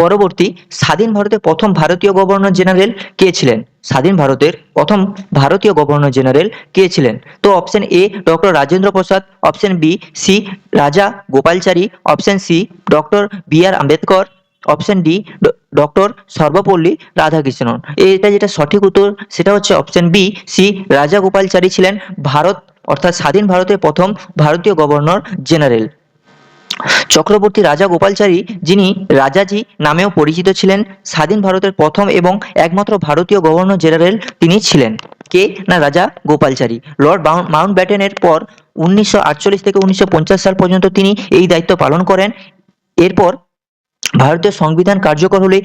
পরবর্তী, স্বাধীন ভারতের প্রথম ভারতীয় গভর্নর জেনারেল কে ছিলেন? স্বাধীন ভারতের প্রথম ভারতীয় গভর্নর জেনারেল কে ছিলেন? তো option A doctor Rajendra Prasad, option B C Rajagopalachari, option C doctor B R Ambedkar, option D doctor Sarvepalli Radhakrishnan. এটা যেটা সঠিক উত্তর সেটা হচ্ছে অপশন বি সি রাজা গোপালচারী ছিলেন ভারত অর্থাৎ স্বাধীন ভারতের প্রথম ভারতীয় গভর্নর জেনারেল। চক্রবর্তী রাজা গোপালচারী, যিনি রাজাজি নামেও পরিচিত ছিলেন, স্বাধীন ভারতের প্রথম এবং একমাত্র ভারতীয় গভর্নর জেনারেল তিনি ছিলেন। কে না রাজা গোপালচারী। লর্ড মাউন্টব্যাটেনের পর 1948 থেকে 1950 সাল পর্যন্ত তিনি এই দায়িত্ব পালন করেন। এরপর ভারতীয় সংবিধান কার্যকর হলে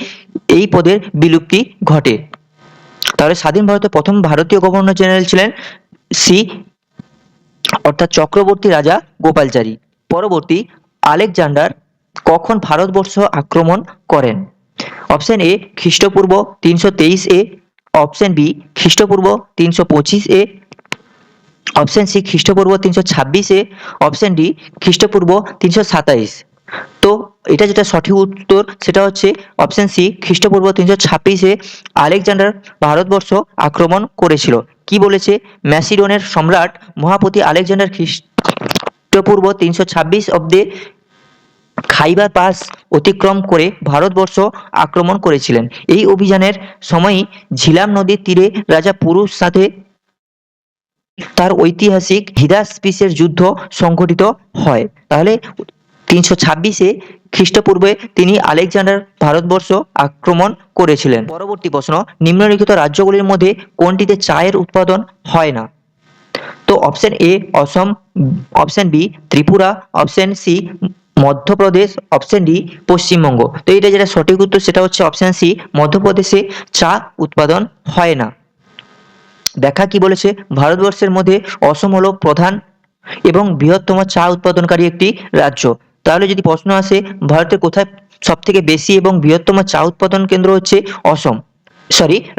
এই পদের বিলুপ্তি ঘটে। তাহলে স্বাধীন ভারতের প্রথম ভারতীয় গভর্নর জেনারেল ছিলেন সি অর্থাৎ চক্রবর্তী রাজা গোপালচারী। পরবর্তী, আলেকজান্ডার কখন ভারতবর্ষ আক্রমণ করেন? অপশন এ খ্রিস্টপূর্ব 323 এ, অপশন বি খ্রিস্টপূর্ব 325 এ, অপশন সি খ্রিস্টপূর্ব 326 এ, অপশন ডি খ্রিস্টপূর্ব 327। তো এটা যেটা সঠিক উত্তর সেটা হচ্ছে অপশন সি খ্রিস্টপূর্ব 326 এ আলেকজান্ডার ভারতবর্ষ আক্রমণ করেছিল। কি বলেছে? ম্যাসিডনের সম্রাট মহাপতি আলেকজান্ডার খ্রিস্টপূর্ব 326 অব্দে খাইবার পাস অতিক্রম করে ভারতবর্ষ আক্রমণ করেছিলেন। এই অভিযানের সময়ই ঝিলাম নদীর তীরে রাজা পুরুষ সাথে তার ঐতিহাসিক হিদাসপিসের যুদ্ধ সংঘটিত হয়। তাহলে 326 খ্রিস্টপূর্বে তিনি আলেকজান্ডার ভারতবর্ষ আক্রমণ করেছিলেন। পরবর্তী প্রশ্ন, নিম্নলিখিত রাজ্যগুলির মধ্যে কোনটিতে চায়ের উৎপাদন হয় না? তো option A Assam, option B Tripura, option C Madhya Pradesh, option D Paschimbanga. তো এটা যেটা সঠিক উত্তর সেটা হচ্ছে অপশন সি মধ্যপ্রদেশে চা উৎপাদন হয় না। ব্যাখ্যা কি বলেছে? ভারতবর্ষের মধ্যে অসম হলো প্রধান এবং বৃহত্তম চা উৎপাদনকারী একটি রাজ্য। তাহলে যদি প্রশ্ন আসে ভারতের কোথায় সব থেকে বেশি এবং বৃহত্তম চা উৎপাদন কেন্দ্র হচ্ছে অসম,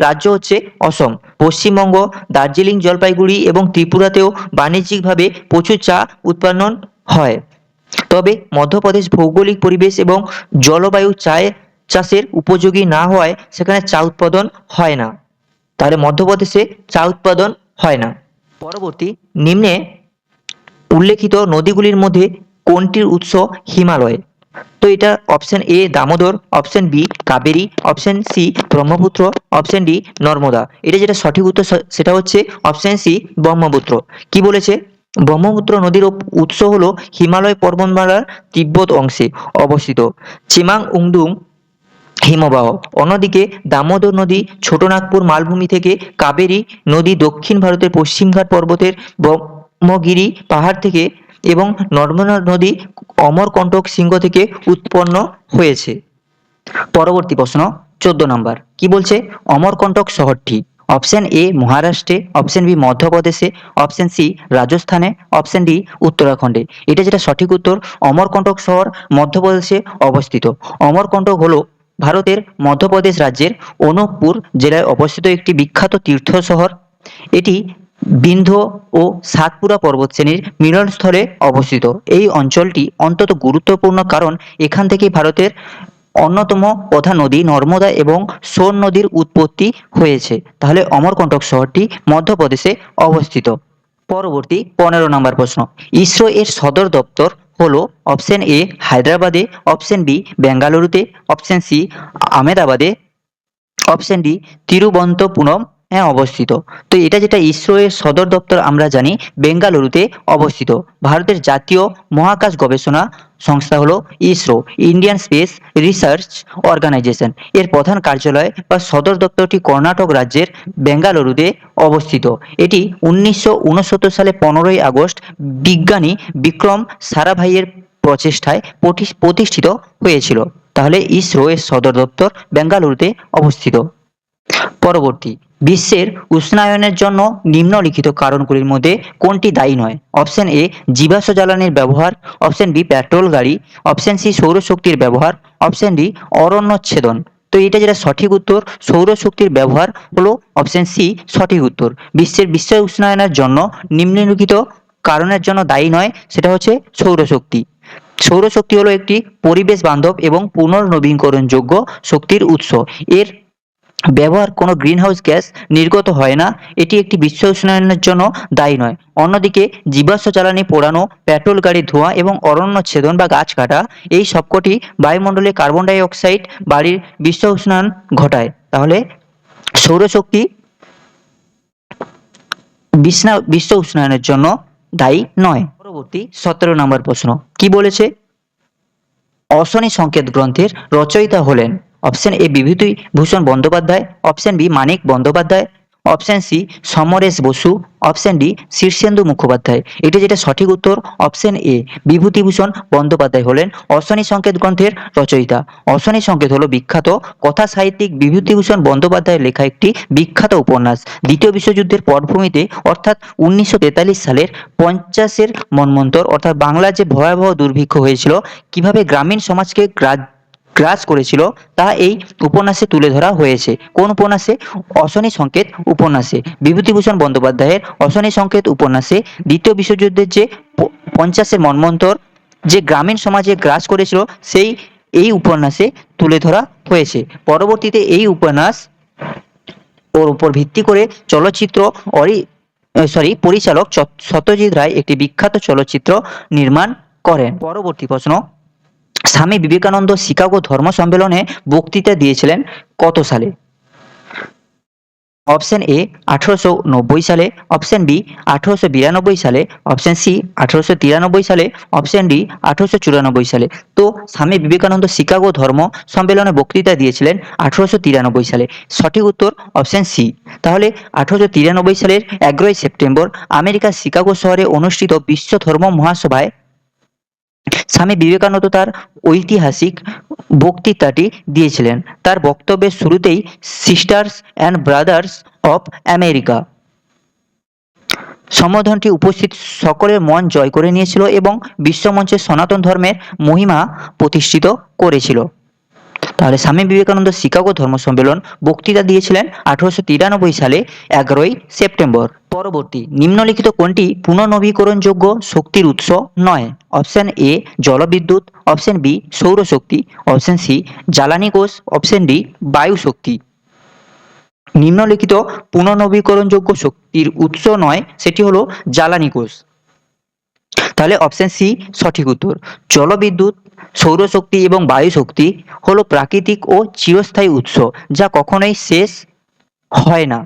রাজ্য হচ্ছে অসম। পশ্চিমবঙ্গ, দার্জিলিং, জলপাইগুড়ি এবং ত্রিপুরাতেও বাণিজ্যিকভাবে প্রচুর চা উৎপাদন হয়। তবে মধ্যপ্রদেশ ভৌগোলিক পরিবেশ এবং জলবায়ু চায় চাষের উপযোগী না হওয়ায় সেখানে চা উৎপাদন হয় না। তাহলে মধ্যপ্রদেশে চা উৎপাদন হয় না। পরবর্তী, নিম্নে উল্লেখিত নদীগুলির মধ্যে কোনটির উৎস হিমালয়? তো এটা option A Damodar, option B Kaveri, option C Brahmaputra, option D Narmada. এটা যেটা সঠিক উত্তর সেটা হচ্ছে অপশন সি ব্রহ্মপুত্র। কি বলেছে? ব্রহ্মপুত্র নদীর উৎস হলো হিমালয় পর্বতমালার তিব্বত অংশে অবস্থিত চেমাং উংডুং হিমবাহ। অন্যদিকে দামোদর নদী ছোটনাগপুর মালভূমি থেকে, কাবেরী নদী দক্ষিণ ভারতের পশ্চিমঘাট পর্বতের ব্রহ্মগিরি পাহাড় থেকে এবং নর্মদা নদী অমরকণ্টক শৃঙ্গ থেকে উৎপন্ন হয়েছে। পরবর্তী প্রশ্ন 14 নম্বর, কি বলছে? অমরকণ্টক শহরটি অপশন এ মহারাষ্ট্রে, অপশন বি মধ্যপ্রদেশে, অপশন সি রাজস্থানে, অপশন ডি উত্তরাখণ্ডে। এটা যেটা সঠিক উত্তর, অমরকণ্টক শহর মধ্যপ্রদেশে অবস্থিত। অমরকণ্টক হলো ভারতের মধ্যপ্রদেশ রাজ্যের অনুপপুর জেলায় অবস্থিত একটি বিখ্যাত তীর্থ শহর। এটি বিন্ধ্য ও সাতপুরা পর্বতশ্রেণীর মিলনস্থলে অবস্থিত। এই অঞ্চলটি অত্যন্ত গুরুত্বপূর্ণ কারণ এখান থেকেই ভারতের অন্যতম প্রধান নদী নর্মদা এবং সোন নদীর উৎপত্তি হয়েছে। তাহলে অমরকণ্টক শহরটি মধ্যপ্রদেশে অবস্থিত। পরবর্তী 15 নম্বর প্রশ্ন, ইসরো এর সদর দপ্তর হলো অপশন এ হায়দ্রাবাদে, অপশন বি বেঙ্গালুরুতে, অপশন সি আহমেদাবাদে, অপশন ডি তিরুবনন্তপুরম অবস্থিত। তো এটা যেটা ইসরো এর সদর দপ্তর আমরা জানি বেঙ্গালুরুতে অবস্থিত। ভারতের জাতীয় মহাকাশ গবেষণা সংস্থা হলো ISRO, Indian space research organisation. এর প্রধান কার্যালয় বা সদর দপ্তরটি কর্ণাটক রাজ্যের বেঙ্গালুরুতে অবস্থিত। এটি 1969 সালে 15ই আগস্ট বিজ্ঞানী বিক্রম সারাভাইয়ের প্রচেষ্টায় প্রতিষ্ঠিত হয়েছিল। তাহলে ইসরো এর সদর দপ্তর বেঙ্গালুরুতে অবস্থিত। পরবর্তী, বিশ্বের উষ্ণায়নের জন্য নিম্নলিখিত কারণগুলির মধ্যে কোনটি দায়ী নয়? অপশন এ জীবাশ্ম জ্বালানির ব্যবহার, অপশন বি পেট্রোল গাড়ি, অপশন সি সৌরশক্তির ব্যবহার, অপশন ডি অরণ্যচ্ছেদন। তো এটা যেটা সঠিক উত্তর, সৌরশক্তির ব্যবহার হলো অপশন সি সঠিক উত্তর। বিশ্বের উষ্ণায়নের জন্য নিম্নলিখিত কারণের জন্য দায়ী নয় সেটা হচ্ছে সৌরশক্তি। সৌরশক্তি হলো একটি পরিবেশ বান্ধব এবং পুনর্নবীকরণযোগ্য শক্তির উৎস। এর ব্যবহার কোনো গ্রিনহাউস গ্যাস নির্গত হয় না, এটি একটি বিশ্ব উষ্ণায়নের জন্য দায়ী নয়। অন্যদিকে জীবাশ্ম জ্বালানি পোড়ানো, পেট্রোল গাড়ির ধোঁয়া এবং অরণ্য ছেদন বা গাছ কাটা, এই সবকটি বায়ুমণ্ডলে কার্বন ডাই অক্সাইড বাড়ির বিশ্ব উষ্ণায়ন ঘটায়। তাহলে সৌরশক্তি বিশ্ব উষ্ণায়নের জন্য দায়ী নয়। পরবর্তী 17 নম্বর প্রশ্ন কি বলেছে? অশনি সংকেত গ্রন্থের রচয়িতা হলেন option A Bibhutibhushan Bandyopadhyay, option B Manik Bandyopadhyay, option C Samaresh Basu, option D Shirshendu Mukhopadhyay. এটা যেটা সঠিক উত্তর অপশন এ, বিভূতিভূষণ বন্দ্যোপাধ্যায় হলেন অশনি সংকেত গ্রন্থের রচয়িতা। অশনি সংকেত হলো বিখ্যাত কথা সাহিত্যিক বিভূতিভূষণ বন্দ্যোপাধ্যায়ের লেখা একটি বিখ্যাত উপন্যাস। দ্বিতীয় বিশ্বযুদ্ধের পটভূমিতে অর্থাৎ 1943 সালের 50-এর মন্বন্তর অর্থাৎ বাংলার যে ভয়াবহ দুর্ভিক্ষ হয়েছিল, কিভাবে গ্রামীণ সমাজকে গ্রাস করেছিল তা এই উপন্যাসে তুলে ধরা হয়েছে। কোন উপন্যাসে? অশনি সংকেত উপন্যাসে। বিভূতিভূষণ বন্দ্যোপাধ্যায়ের অশনি সংকেত উপন্যাসে দ্বিতীয় বিশ্বযুদ্ধের যে 50-এর মন্বন্তর যে গ্রামীণ সমাজে গ্রাস করেছিল সেই এই উপন্যাসে তুলে ধরা হয়েছে। পরবর্তীতে এই উপন্যাস ওর উপর ভিত্তি করে চলচ্চিত্র পরিচালক সত্যজিৎ রায় একটি বিখ্যাত চলচ্চিত্র নির্মাণ করেন। পরবর্তী প্রশ্ন, স্বামী বিবেকানন্দ শিকাগো ধর্ম সম্মেলনে বক্তৃতা দিয়েছিলেন কত সালে? অপশন এ 1890 সালে, অপশন বি 1892 সালে, অপশন সি 1893 সালে, অপশন ডি 1894 সালে। তো স্বামী বিবেকানন্দ শিকাগো ধর্ম সম্মেলনে বক্তৃতা দিয়েছিলেন 1893 সালে। সঠিক উত্তর অপশন সি। তাহলে 1893 সালের 11 সেপ্টেম্বর আমেরিকার শিকাগো শহরে অনুষ্ঠিত বিশ্ব ধর্ম মহাসভায় স্বামী বিবেকানন্দ তার ঐতিহাসিক বক্তৃতাটি দিয়েছিলেন। তার বক্তব্যের শুরুতেই sisters and brothers of America সম্বোধনটি উপস্থিত সকলের মন জয় করে নিয়েছিল এবং বিশ্বমঞ্চে সনাতন ধর্মের মহিমা প্রতিষ্ঠিত করেছিল। তাহলে স্বামী বিবেকানন্দ শিকাগো ধর্ম সম্মেলন বক্তৃতা দিয়েছিলেন 1893 সালে 11 সেপ্টেম্বর। পরবর্তী, নিম্নলিখিত কোনটি পুনর্নবীকরণযোগ্য শক্তির উৎস নয়? অপশন এ জলবিদ্যুৎ, অপশন বি সৌরশক্তি, অপশন সি জ্বালানি কোষ, অপশন ডি বায়ু শক্তি। নিম্নলিখিত পুনর্নবীকরণযোগ্য শক্তির উৎস নয়, সেটি হলো জ্বালানি কোষ। তাহলে অপশন সি সঠিক উত্তর। জলবিদ্যুৎ, সৌরশক্তি এবং বায়ু শক্তি হলো প্রাকৃতিক ও চিরস্থায়ী উৎস যা কখনোই শেষ হয় না,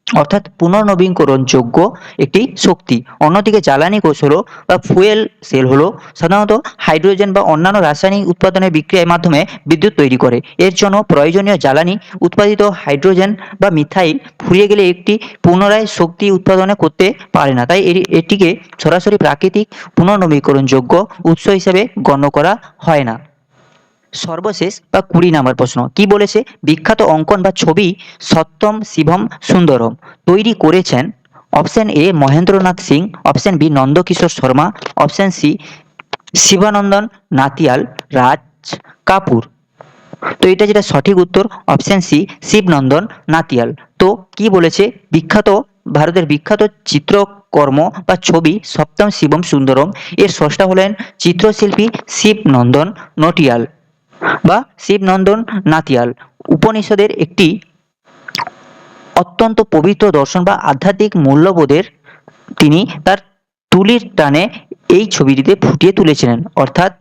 অর্থাৎ পুনর্নবীকরণযোগ্য একটি শক্তি। অন্যদিকে জ্বালানি কোষ হলো বা ফুয়েল সেল হলো সাধারণত হাইড্রোজেন বা অন্যান্য রাসায়নিক উৎপাদনের বিক্রিয়ার মাধ্যমে বিদ্যুৎ তৈরি করে। এর জন্য প্রয়োজনীয় জ্বালানি উৎপাদিত হাইড্রোজেন বা মিথাইল ফুরিয়ে গেলে একটি পুনরায় শক্তি উৎপাদন করতে পারে না, তাই এটিকে সরাসরি প্রাকৃতিক পুনর্নবীকরণযোগ্য উৎস হিসেবে গণ্য করা হয় না। সর্বশেষ বা 20 নম্বর প্রশ্ন কি বলেছে? বিখ্যাত অঙ্কন বা ছবি সত্যম শিবম সুন্দরম তৈরি করেছেন option A Mahendranath Singh, option B Nandkishore Sharma, option C Shivanandan Natiyal, Raj Kapoor. তো এটা যেটা সঠিক উত্তর অপশন সি শিবনন্দন নাতিয়াল। তো কি বলেছে? ভারতের বিখ্যাত চিত্রকর্ম বা ছবি সপ্তম শিবম সুন্দরম এর স্রষ্টা হলেন চিত্রশিল্পী শিবনন্দন নটিয়াল বা শিবনন্দন নাতিয়াল। উপনিষদের একটি অত্যন্ত পবিত্র দর্শন বা আধ্যাত্মিক মূল্যবোধের তিনি তার তুলির টানে এই ছবিটিতে ফুটিয়ে তুলেছিলেন, অর্থাৎ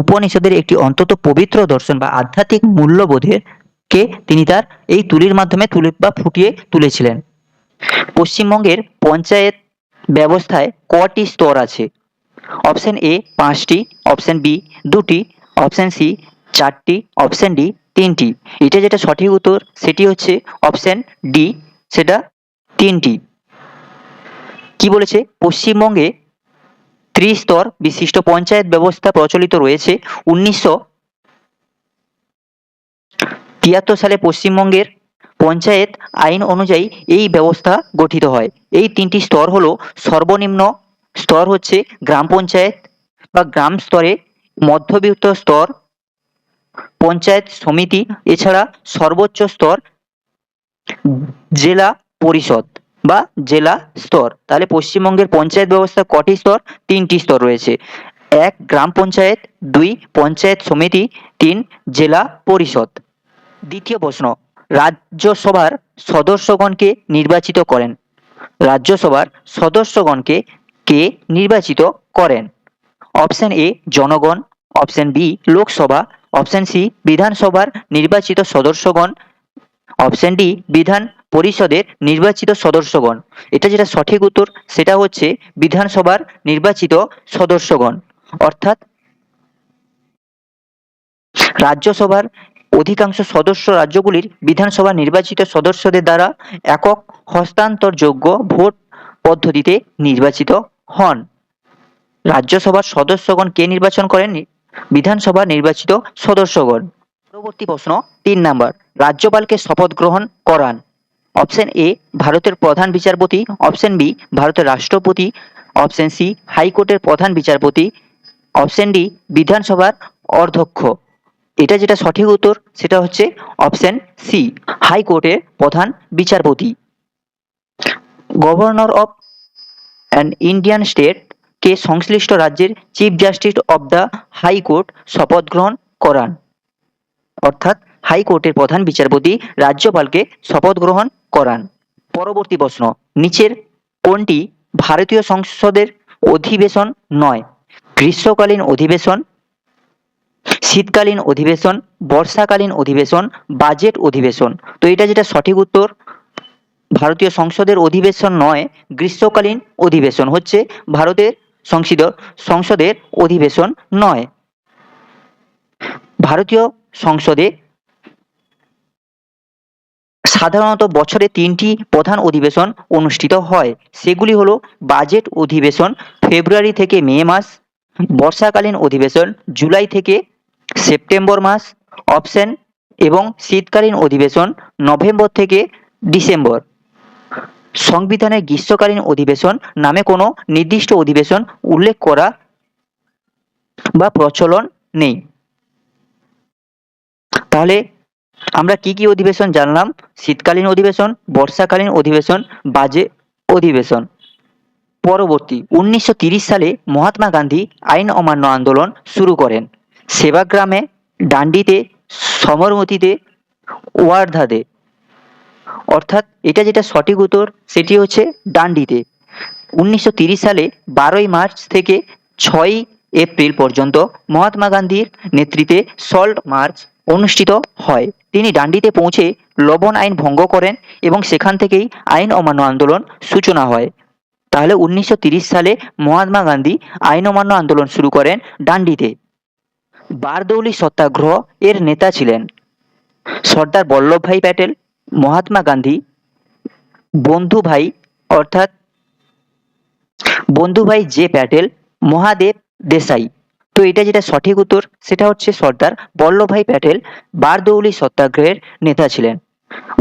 উপনিষদের একটি অত্যন্ত পবিত্র দর্শন বা আধ্যাত্মিক মূল্যবোধের কে তিনি তার এই তুলির মাধ্যমে ফুটিয়ে তুলেছিলেন। পশ্চিমবঙ্গের পঞ্চায়েত ব্যবস্থায় কটি স্তর আছে? অপশন এ 5টি, অপশন বি 2টি, অপশন সি 4টি, অপশন ডি 3টি। এটা যেটা সঠিক উত্তর সেটি হচ্ছে অপশন ডি, সেটা 3টি। কি বলেছে? পশ্চিমবঙ্গে ত্রিস্তর বিশিষ্ট পঞ্চায়েত ব্যবস্থা প্রচলিত রয়েছে। 1973 সালে পশ্চিমবঙ্গের পঞ্চায়েত আইন অনুযায়ী এই ব্যবস্থা গঠিত হয়। এই 3টি স্তর হলো, সর্বনিম্ন স্তর হচ্ছে গ্রাম পঞ্চায়েত বা গ্রাম স্তরে, মধ্যবিত্ত স্তর পঞ্চায়েত সমিতি, এছাড়া সর্বোচ্চ স্তর জেলা পরিষদ বা জেলা স্তর। তাহলে পশ্চিমবঙ্গের পঞ্চায়েত ব্যবস্থা কটি স্তর? 3টি স্তর রয়েছে। 1 গ্রাম পঞ্চায়েত, 2 পঞ্চায়েত সমিতি, 3 জেলা পরিষদ। দ্বিতীয় প্রশ্ন, রাজ্যসভার সদস্যগণকে নির্বাচিত করেন। রাজ্যসভার সদস্যগণকে কে নির্বাচিত করেন? অপশন এ জনগণ, option B Lok Sabha, option C বিধানসভার নির্বাচিত সদস্যগণ, অপশন ডি বিধান পরিষদের নির্বাচিত সদস্যগণ। এটা যেটা সঠিক উত্তর সেটা হচ্ছে বিধানসভার নির্বাচিত সদস্যগণ। অর্থাৎ রাজ্যসভার অধিকাংশ সদস্য রাজ্যগুলির বিধানসভা নির্বাচিত সদস্যদের দ্বারা একক হস্তান্তরযোগ্য ভোট পদ্ধতিতে নির্বাচিত হন। রাজ্যসভার সদস্যগণ কে নির্বাচন করেন? বিধানসভা নির্বাচিত সদস্যগণ। পরবর্তী প্রশ্ন 3 নাম্বার, রাজ্যপালকে শপথ গ্রহণ করান। অপশন এ ভারতের প্রধান বিচারপতি, অপশন বি ভারতের রাষ্ট্রপতি, অপশন সি হাইকোর্টের প্রধান বিচারপতি, অপশন ডি বিধানসভার অধ্যক্ষ। এটা যেটা সঠিক উত্তর সেটা হচ্ছে অপশন সি হাইকোর্টের প্রধান বিচারপতি। Governor of an Indian state কে সংশ্লিষ্ট রাজ্যের chief justice of the high court শপথ গ্রহণ করান। অর্থাৎ হাইকোর্টের প্রধান বিচারপতি রাজ্যপালকে শপথ গ্রহণ করান। পরবর্তী প্রশ্ন, নিচের কোনটি ভারতীয় সংসদের অধিবেশন নয়? গ্রীষ্মকালীন অধিবেশন, শীতকালীন অধিবেশন, বর্ষাকালীন অধিবেশন, বাজেট অধিবেশন। তো এটা যেটা সঠিক উত্তর, ভারতীয় সংসদের অধিবেশন নয়, গ্রীষ্মকালীন অধিবেশন হচ্ছে ভারতের সংসদের অধিবেশন নয়। ভারতীয় সংসদে সাধারণত বছরে 3টি প্রধান অধিবেশন অনুষ্ঠিত হয়। সেগুলি হলো বাজেট অধিবেশন ফেব্রুয়ারি থেকে মে মাস, বর্ষাকালীন অধিবেশন জুলাই থেকে সেপ্টেম্বর মাস, অপশন এবং শীতকালীন অধিবেশন নভেম্বর থেকে ডিসেম্বর। সংবিধানের গ্রীষ্মকালীন অধিবেশন নামে কোনো নির্দিষ্ট অধিবেশন উল্লেখ করা বা প্রচলন নেই। তাহলে আমরা কি কি অধিবেশন জানলাম? শীতকালীন অধিবেশন, বর্ষাকালীন অধিবেশন, বাজেট অধিবেশন। পরবর্তী 1930 সালে মহাত্মা গান্ধী আইন অমান্য আন্দোলন শুরু করেন। সেবাগ্রামে, ডান্ডিতে, সবরমতীতে, ওয়ার্ধাতে। অর্থাৎ এটা যেটা সঠিক উত্তর সেটি হচ্ছে ডান্ডিতে। 1930 সালে 12ই মার্চ থেকে 6ই এপ্রিল পর্যন্ত মহাত্মা গান্ধীর নেতৃত্বে সল্ট মার্চ অনুষ্ঠিত হয়। তিনি ডান্ডিতে পৌঁছে লবণ আইন ভঙ্গ করেন এবং সেখান থেকেই আইন অমান্য আন্দোলন সূচনা হয়। তাহলে 1930 সালে মহাত্মা গান্ধী আইন অমান্য আন্দোলন শুরু করেন ডান্ডিতে। বারদৌলি সত্যাগ্রহ এর নেতা ছিলেন সর্দার বল্লভভাই প্যাটেল, মহাত্মা গান্ধী, বন্ধুভাই অর্থাৎ বন্ধুভাই জে প্যাটেল, মহাদেব দেশাই। তো এটা যেটা সঠিক উত্তর সেটা হচ্ছে সর্দার বল্লভভাই প্যাটেল বারদৌলি সত্যাগ্রহের নেতা ছিলেন।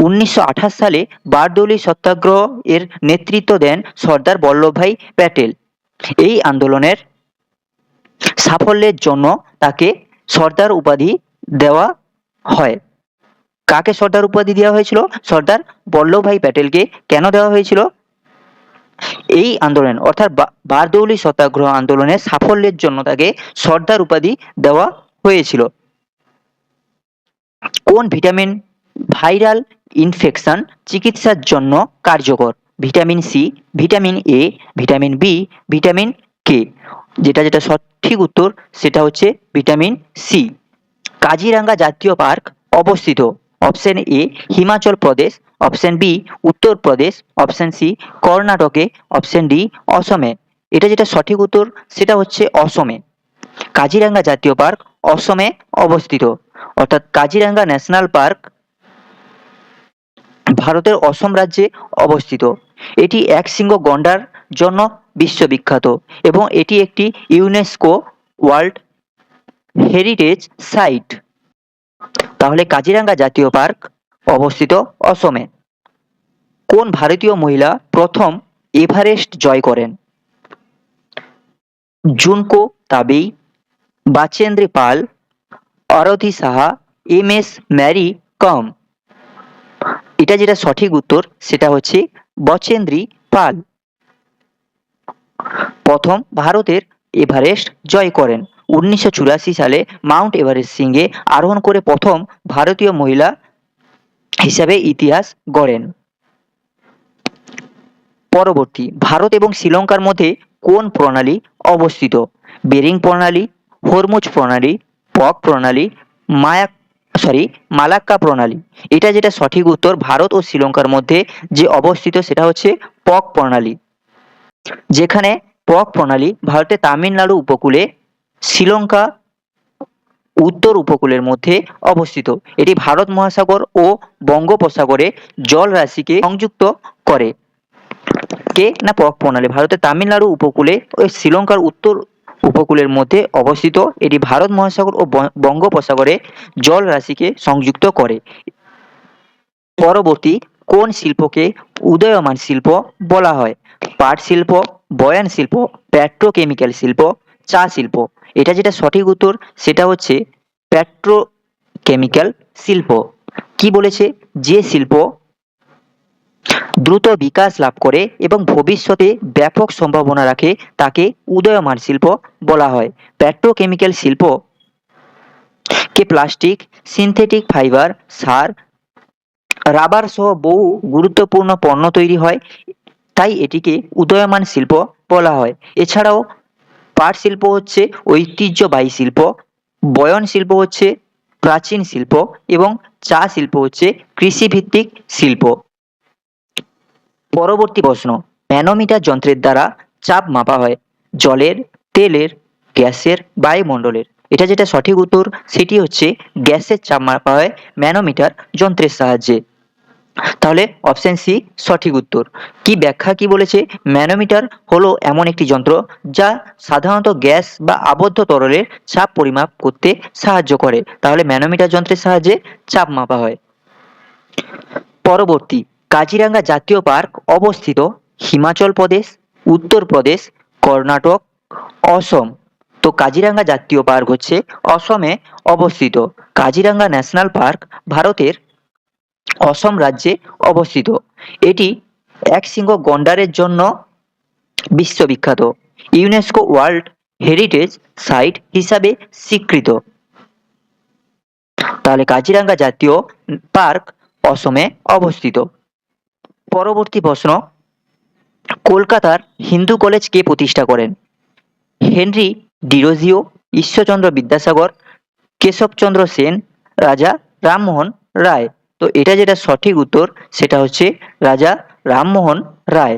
1928 সালে বারদৌলি সত্যাগ্রহ এর নেতৃত্ব দেন সর্দার বল্লভভাই প্যাটেল। এই আন্দোলনের সাফল্যের জন্য তাকে সর্দার উপাধি দেওয়া হয়। কাকে সর্দার উপাধি দেওয়া হয়েছিল? সর্দার বল্লভভাই প্যাটেলকে। কেন দেওয়া হয়েছিল? এই আন্দোলন অর্থাৎ বারদৌলি সত্যাগ্রহ আন্দোলনের সাফল্যের জন্য তাকে সর্দার উপাধি দেওয়া হয়েছিল। কোন ভিটামিন ভাইরাল ইনফেকশন চিকিৎসার জন্য কার্যকর? Vitamin C, vitamin A, vitamin B, vitamin K. যেটা যেটা সঠিক উত্তর সেটা হচ্ছে ভিটামিন সি। কাজিরাঙ্গা জাতীয় পার্ক অবস্থিত। Option A Himachal Pradesh, option B Uttar Pradesh, option C কর্ণাটকে, অপশন ডি অসমে। এটা যেটা সঠিক উত্তর সেটা হচ্ছে অসমে। কাজিরাঙ্গা জাতীয় পার্ক অসমে অবস্থিত। অর্থাৎ কাজিরাঙ্গা ন্যাশনাল পার্ক ভারতের অসম রাজ্যে অবস্থিত। এটি একশৃঙ্গ গন্ডার জন্য বিশ্ববিখ্যাত এবং এটি একটি ইউনেস্কো ওয়ার্ল্ড হেরিটেজ সাইট। তাহলে কাজিরাঙ্গা জাতীয় পার্ক অবস্থিত অসমে। কোন ভারতীয় মহিলা প্রথম এভারেস্ট জয় করেন? জুনকো তাবেই, বাচেন্দ্রী পাল, অরধি সাহা, এম.এস. ম্যারি কম। এটা যেটা সঠিক উত্তর সেটা হচ্ছে বচেন্দ্রী পাল। প্রথম ভারতের এভারেস্ট জয় করেন। 1984 সালে মাউন্ট এভারেস্ট শৃঙ্গে আরোহণ করে প্রথম ভারতীয় মহিলা হিসাবে ইতিহাস গড়েন। পরবর্তী, ভারত এবং শ্রীলঙ্কার মধ্যে কোন প্রণালী অবস্থিত? বেরিং প্রণালী, হরমুজ প্রণালী, পক প্রণালী, মায়াক মালাক্কা প্রণালী। এটা যেটা সঠিক উত্তর, ভারত ও শ্রীলঙ্কার মধ্যে যে অবস্থিত সেটা হচ্ছে পক প্রণালী। যেখানে পক প্রণালী ভারতের তামিলনাড়ু উপকূলে, শ্রীলঙ্কা উত্তর উপকূলের মধ্যে অবস্থিত। এটি ভারত মহাসাগর ও বঙ্গোপসাগরে জলরাশিকে সংযুক্ত করে। কে না পক প্রণালী ভারতের তামিলনাড়ু উপকূলে ও শ্রীলঙ্কার উত্তর উপকূলের মধ্যে অবস্থিত। এটি ভারত মহাসাগর ও বঙ্গোপসাগরে জলরাশিকে সংযুক্ত করে। পরবর্তী, কোন শিল্পকে উদীয়মান শিল্প বলা হয়? পাট শিল্প, বয়ান শিল্প, পেট্রোকেমিক্যাল শিল্প, চা শিল্প। এটা যেটা সঠিক উত্তর সেটা হচ্ছে পেট্রোকেমিক্যাল শিল্প। কি বলেছে? যে শিল্প দ্রুত বিকাশ লাভ করে এবং ভবিষ্যতে ব্যাপক সম্ভাবনা রাখে তাকে উদীয়মান শিল্প বলা হয়। পেট্রোকেমিক্যাল শিল্প কে প্লাস্টিক, সিনথেটিক ফাইবার, সার, রাবার সহ বহু গুরুত্বপূর্ণ পণ্য তৈরি হয়, তাই এটিকে উদীয়মান শিল্প বলা হয়। এছাড়াও পাট শিল্প হচ্ছে ঐতিহ্যবাহী শিল্প, বয়ন শিল্প হচ্ছে প্রাচীন শিল্প এবং চা শিল্প হচ্ছে কৃষিভিত্তিক শিল্প। পরবর্তী প্রশ্ন, ম্যানোমিটার যন্ত্রের দ্বারা চাপ মাপা হয় জলের, তেলের, গ্যাসের, বায়ুমণ্ডলের। এটা যেটা সঠিক উত্তর সেটি হচ্ছে গ্যাসের চাপ মাপা হয় ম্যানোমিটার যন্ত্রের সাহায্যে। তাহলে অপশন সি সঠিক উত্তর। কি ব্যাখ্যা কি বলেছে? ম্যানোমিটার হলো এমন একটি যন্ত্র যা সাধারণত গ্যাস বা আবদ্ধ তরলের চাপ পরিমাপ করতে সাহায্য করে। তাহলে ম্যানোমিটার যন্ত্রের সাহায্যে চাপ মাপা হয়। পরবর্তী, কাজিরাঙ্গা জাতীয় পার্ক অবস্থিত হিমাচল প্রদেশ, উত্তরপ্রদেশ, কর্ণাটক, অসম। তো কাজিরাঙ্গা জাতীয় পার্ক হচ্ছে অসমে অবস্থিত। কাজিরাঙ্গা ন্যাশনাল পার্ক ভারতের অসম রাজ্যে অবস্থিত। এটি একশৃঙ্গ গন্ডারের জন্য বিশ্ববিখ্যাত, ইউনেস্কো ওয়ার্ল্ড হেরিটেজ সাইট হিসাবে স্বীকৃত। তাহলে কাজিরাঙ্গা জাতীয় পার্ক অসমে অবস্থিত। পরবর্তী প্রশ্ন, কলকাতার হিন্দু কলেজ কে প্রতিষ্ঠা করেন? হেনরি ডিরোজিও, ঈশ্বরচন্দ্র বিদ্যাসাগর, কেশবচন্দ্র সেন, রাজা রামমোহন রায়। তো এটা যেটা সঠিক উত্তর সেটা হচ্ছে রাজা রামমোহন রায়।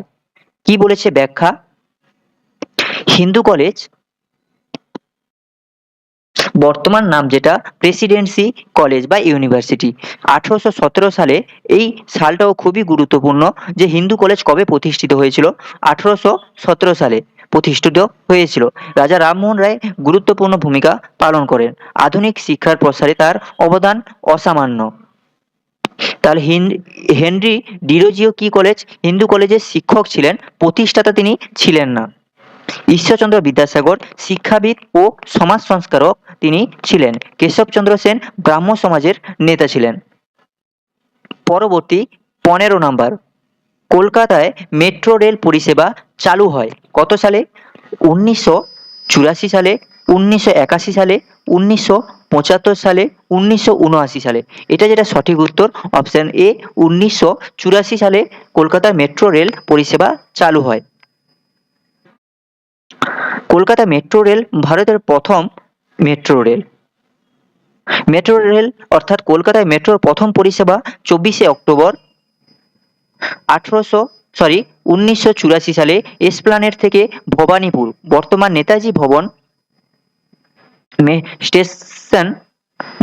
কি বলেছে ব্যাখ্যা? হিন্দু কলেজ বর্তমান নাম যেটা প্রেসিডেন্সি কলেজ বা ইউনিভার্সিটি। 1817 সালে, এই সালটাও খুবই গুরুত্বপূর্ণ যে হিন্দু কলেজ কবে প্রতিষ্ঠিত হয়েছিল? 1817 সালে প্রতিষ্ঠিত হয়েছিল। রাজা রামমোহন রায় গুরুত্বপূর্ণ ভূমিকা পালন করেন। আধুনিক শিক্ষার প্রসারে তার অবদান অসামান্য। তাহলে হেনরি ডিরোজিও কি কলেজ? হিন্দু কলেজের শিক্ষক ছিলেন, প্রতিষ্ঠাতা তিনি ছিলেন না। ঈশ্বরচন্দ্র বিদ্যাসাগর শিক্ষাবিদ ও সমাজ সংস্কারক তিনি ছিলেন। কেশবচন্দ্র সেন ব্রাহ্ম সমাজের নেতা ছিলেন। পরবর্তী 15 নাম্বার, কলকাতায় মেট্রো রেল পরিষেবা চালু হয় কত সালে? 1984 সালে, 1981 সালে, 1975 সালে, 1979 সালে। এটা যেটা সঠিক উত্তর অপশন এ, 1984 সালে কলকাতার মেট্রো রেল পরিষেবা চালু হয়। কলকাতা মেট্রো রেল ভারতের প্রথম মেট্রো রেল। মেট্রো রেল অর্থাৎ কলকাতায় মেট্রোর প্রথম পরিষেবা 24শে অক্টোবর 1984 সালে এসপ্লানেড থেকে ভবানীপুর, বর্তমান নেতাজি ভবন স্টেশন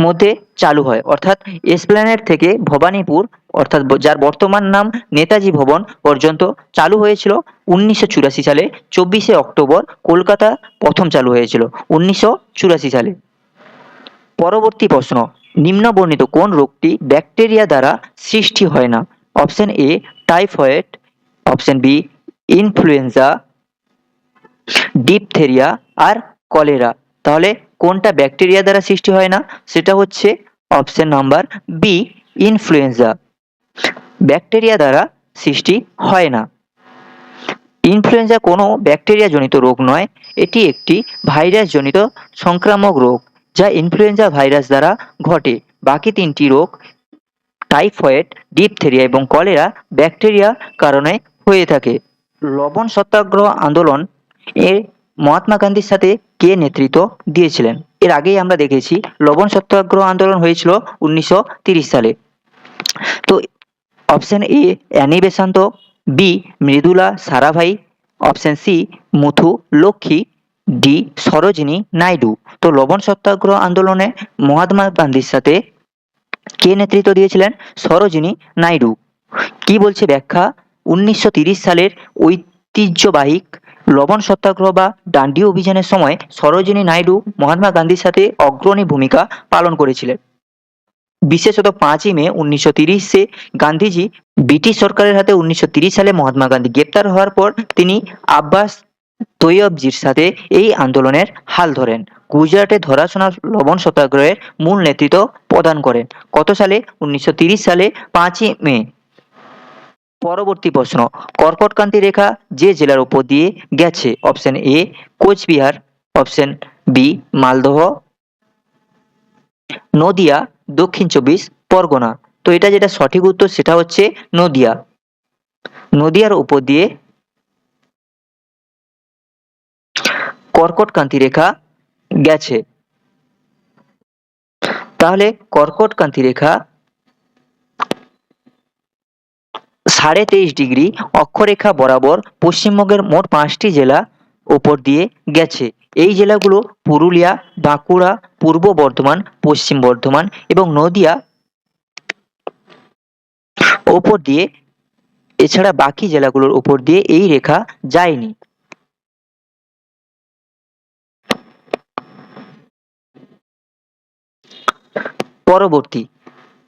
মধ্যে চালু হয়। অর্থাৎ এসপ্ল্যানেড থেকে ভবানীপুর, অর্থাৎ যার বর্তমান নাম নেতাজি ভবন পর্যন্ত চালু হয়েছিল 1984 সালে। 24শে অক্টোবর কলকাতা প্রথম চালু হয়েছিল 1984 সালে। পরবর্তী প্রশ্ন, নিম্নবর্ণিত কোন রোগটি ব্যাকটেরিয়া দ্বারা সৃষ্টি হয় না? Option A typhoid, option B influenza, diphtheria আর কলেরা। তাহলে কোনটা ব্যাকটেরিয়া দ্বারা সৃষ্টি হয় না? সেটা হচ্ছে option number B influenza. Bacteria দ্বারা সৃষ্টি হয় না। ইনফ্লুয়েঞ্জা কোনো ব্যাকটেরিয়া জনিত রোগ নয়, এটি একটি ভাইরাস জনিত সংক্রামক রোগ যা ইনফ্লুয়েঞ্জা ভাইরাস দ্বারা ঘটে। বাকি তিনটি রোগ টাইফয়েড, ডিপথেরিয়া এবং কলেরা ব্যাকটেরিয়া কারণে হয়ে থাকে। লবণ সত্যাগ্রহ আন্দোলন এর মহাত্মা গান্ধীর সাথে কে নেতৃত্ব দিয়েছিলেন? এর আগেই আমরা দেখেছি লবণ সত্যাগ্রহ আন্দোলন হয়েছিল 1930 সালে। তো option A Annie Besant, B Mridula Sarabhai, option C Muthu Lakshmi, D Sarojini Naidu. তো লবণ সত্যাগ্রহ আন্দোলনে মহাত্মা গান্ধীর সাথে কে নেতৃত্ব দিয়েছিলেন? সরোজিনী নাইডু। কি বলছে ব্যাখ্যা? 1930 সালের ঐতিহ্যবাহী লবণ সত্যাগ্রহ বা ডান্ডি অভিযানের সময় সরোজিনী নাইডু মহাত্মা গান্ধীর সাথে অগ্রণী ভূমিকা পালন করেছিলেন। বিশেষত 5ই মে 1930-এ গান্ধীজি ব্রিটিশ সরকারের হাতে 1930 সালে মহাত্মা গান্ধী গ্রেপ্তার হওয়ার পর তিনি আব্বাস তৈয়বজির সাথে এই আন্দোলনের হাল ধরেন। গুজরাটে ধরাছোঁয়া লবণ সত্যাগ্রহের মূল নেতৃত্ব প্রদান করেন। কত সালে? 1930 সালে 5ই মে। পরবর্তী প্রশ্ন, কর্কটক্রান্তি রেখা যে জেলার উপর দিয়ে গেছে? Option A Cooch Behar, option B Maldah, Nadia, Dakshin 24 Pargana. তো এটা যেটা সঠিক উত্তর সেটা হচ্ছে নদিয়া। নদিয়ার উপর দিয়ে কর্কটক্রান্তি রেখা গেছে। তাহলে কর্কটক্রান্তি রেখা 23.5 ডিগ্রি অক্ষরেখা বরাবর পশ্চিমবঙ্গের মোট 5টি জেলা উপর দিয়ে গেছে। এই জেলাগুলো পুরুলিয়া, বাঁকুড়া, পূর্ব বর্ধমান, পশ্চিম বর্ধমান এবং নদিয়া ওপর দিয়ে। এছাড়া বাকি জেলাগুলোর উপর দিয়ে এই রেখা যায়নি। পরবর্তী,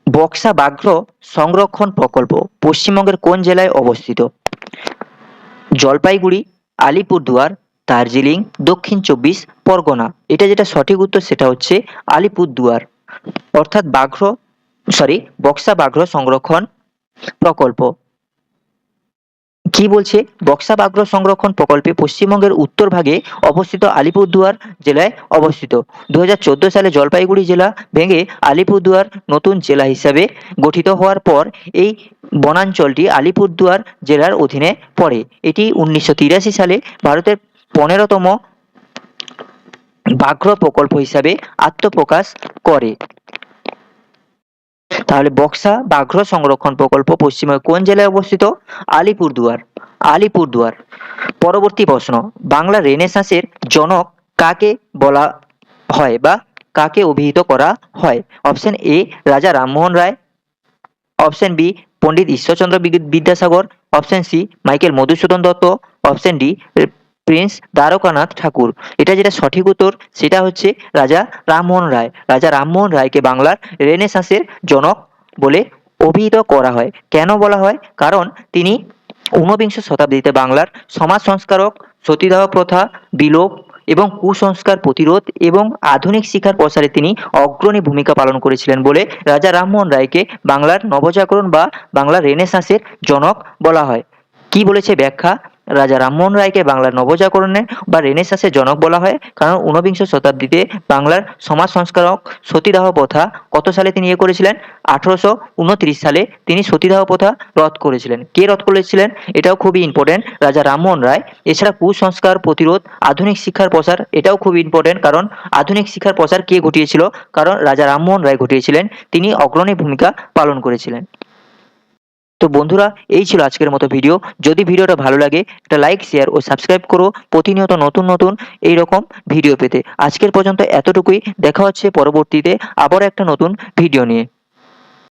বক্সা ব্যাঘ্র সংরক্ষণ প্রকল্প পশ্চিমবঙ্গের কোন জেলায় অবস্থিত? জলপাইগুড়ি, আলিপুরদুয়ার, দার্জিলিং, দক্ষিণ 24 পরগনা। এটা যেটা সঠিক উত্তর সেটা হচ্ছে আলিপুরদুয়ার। অর্থাৎ বক্সা ব্যাঘ্র সংরক্ষণ প্রকল্প। কি বলছে? বক্সা ব্যাঘ্র সংরক্ষণ প্রকল্পে পশ্চিমবঙ্গের উত্তর ভাগে অবস্থিত আলিপুরদুয়ার জেলায় অবস্থিত। 2014 সালে জলপাইগুড়ি জেলা ভেঙে আলিপুরদুয়ার নতুন জেলা হিসাবে গঠিত হওয়ার পর এই বনাঞ্চলটি আলিপুরদুয়ার জেলার অধীনে পড়ে। এটি 1983 সালে ভারতের 15তম ব্যাঘ্র প্রকল্প হিসাবে আত্মপ্রকাশ করে। তাহলে বক্সা ব্যাঘ্র সংরক্ষণ প্রকল্প পশ্চিমবঙ্গের কোন জেলায় অবস্থিত? আলিপুরদুয়ার। আলিপুরদুয়ার। পরবর্তী প্রশ্ন, বাংলা রেনেসাঁসের জনক কাকে বলা হয় বা কাকে অভিহিত করা হয়? Option A Raja Rammohan Roy, option B Pandit Ishwarchandra Vidyasagar, option C Michael Madhusudan Dutta, option D prince Dwarkanath Thakur. এটা যেটা সঠিক উত্তর সেটা হচ্ছে রাজা রামমোহন রায়। রাজা রামমোহন রায়কে বাংলার রেনেসাঁসের জনক বলে অভিহিত করা হয়। কেন বলা হয়? কারণ তিনি 19বিংশ শতাব্দীতে বাংলার সমাজ সংস্কারক, সতীদাহ প্রথা বিলোপ এবং কুসংস্কার প্রতিরোধ এবং আধুনিক শিক্ষার প্রসারে তিনি অগ্রণী ভূমিকা পালন করেছিলেন বলে রাজা রামমোহন রায়কে বাংলার নবজাগরণ বা বাংলার রেনেসাঁসের জনক বলা হয়। কি বলেছে ব্যাখ্যা? রাজা রামমোহন রায়কে বাংলার নবজাগরণের বা রেনেসাঁসের জনক বলা হয় কারণ 19বিংশ শতাব্দীতে বাংলার সমাজ সংস্কারক সতীদাহ প্রথা কত সালে তিনি করেছিলেন? 1829 সালে তিনি সতীদাহ প্রথা রদ করেছিলেন। কে রদ করেছিলেন? এটাও খুবই ইম্পর্টেন্ট, রাজা রামমোহন রায়। এছাড়া কুসংস্কার প্রতিরোধ, আধুনিক শিক্ষার প্রসার, এটাও খুব ইম্পর্টেন্ট কারণ আধুনিক শিক্ষার প্রসার কে ঘটিয়েছিল? কারণ রাজা রামমোহন রায় ঘটিয়েছিলেন। তিনি অগ্রণী ভূমিকা পালন করেছিলেন। তো বন্ধুরা, এই ছিল আজকের মতো ভিডিও। যদি ভিডিওটা ভালো লাগে একটা লাইক, শেয়ার ও সাবস্ক্রাইব করো প্রতিনিয়ত নতুন নতুন এইরকম ভিডিও পেতে। আজকের পর্যন্ত এতটুকুই। দেখা হচ্ছে পরবর্তীতে আবার একটা নতুন ভিডিও নিয়ে।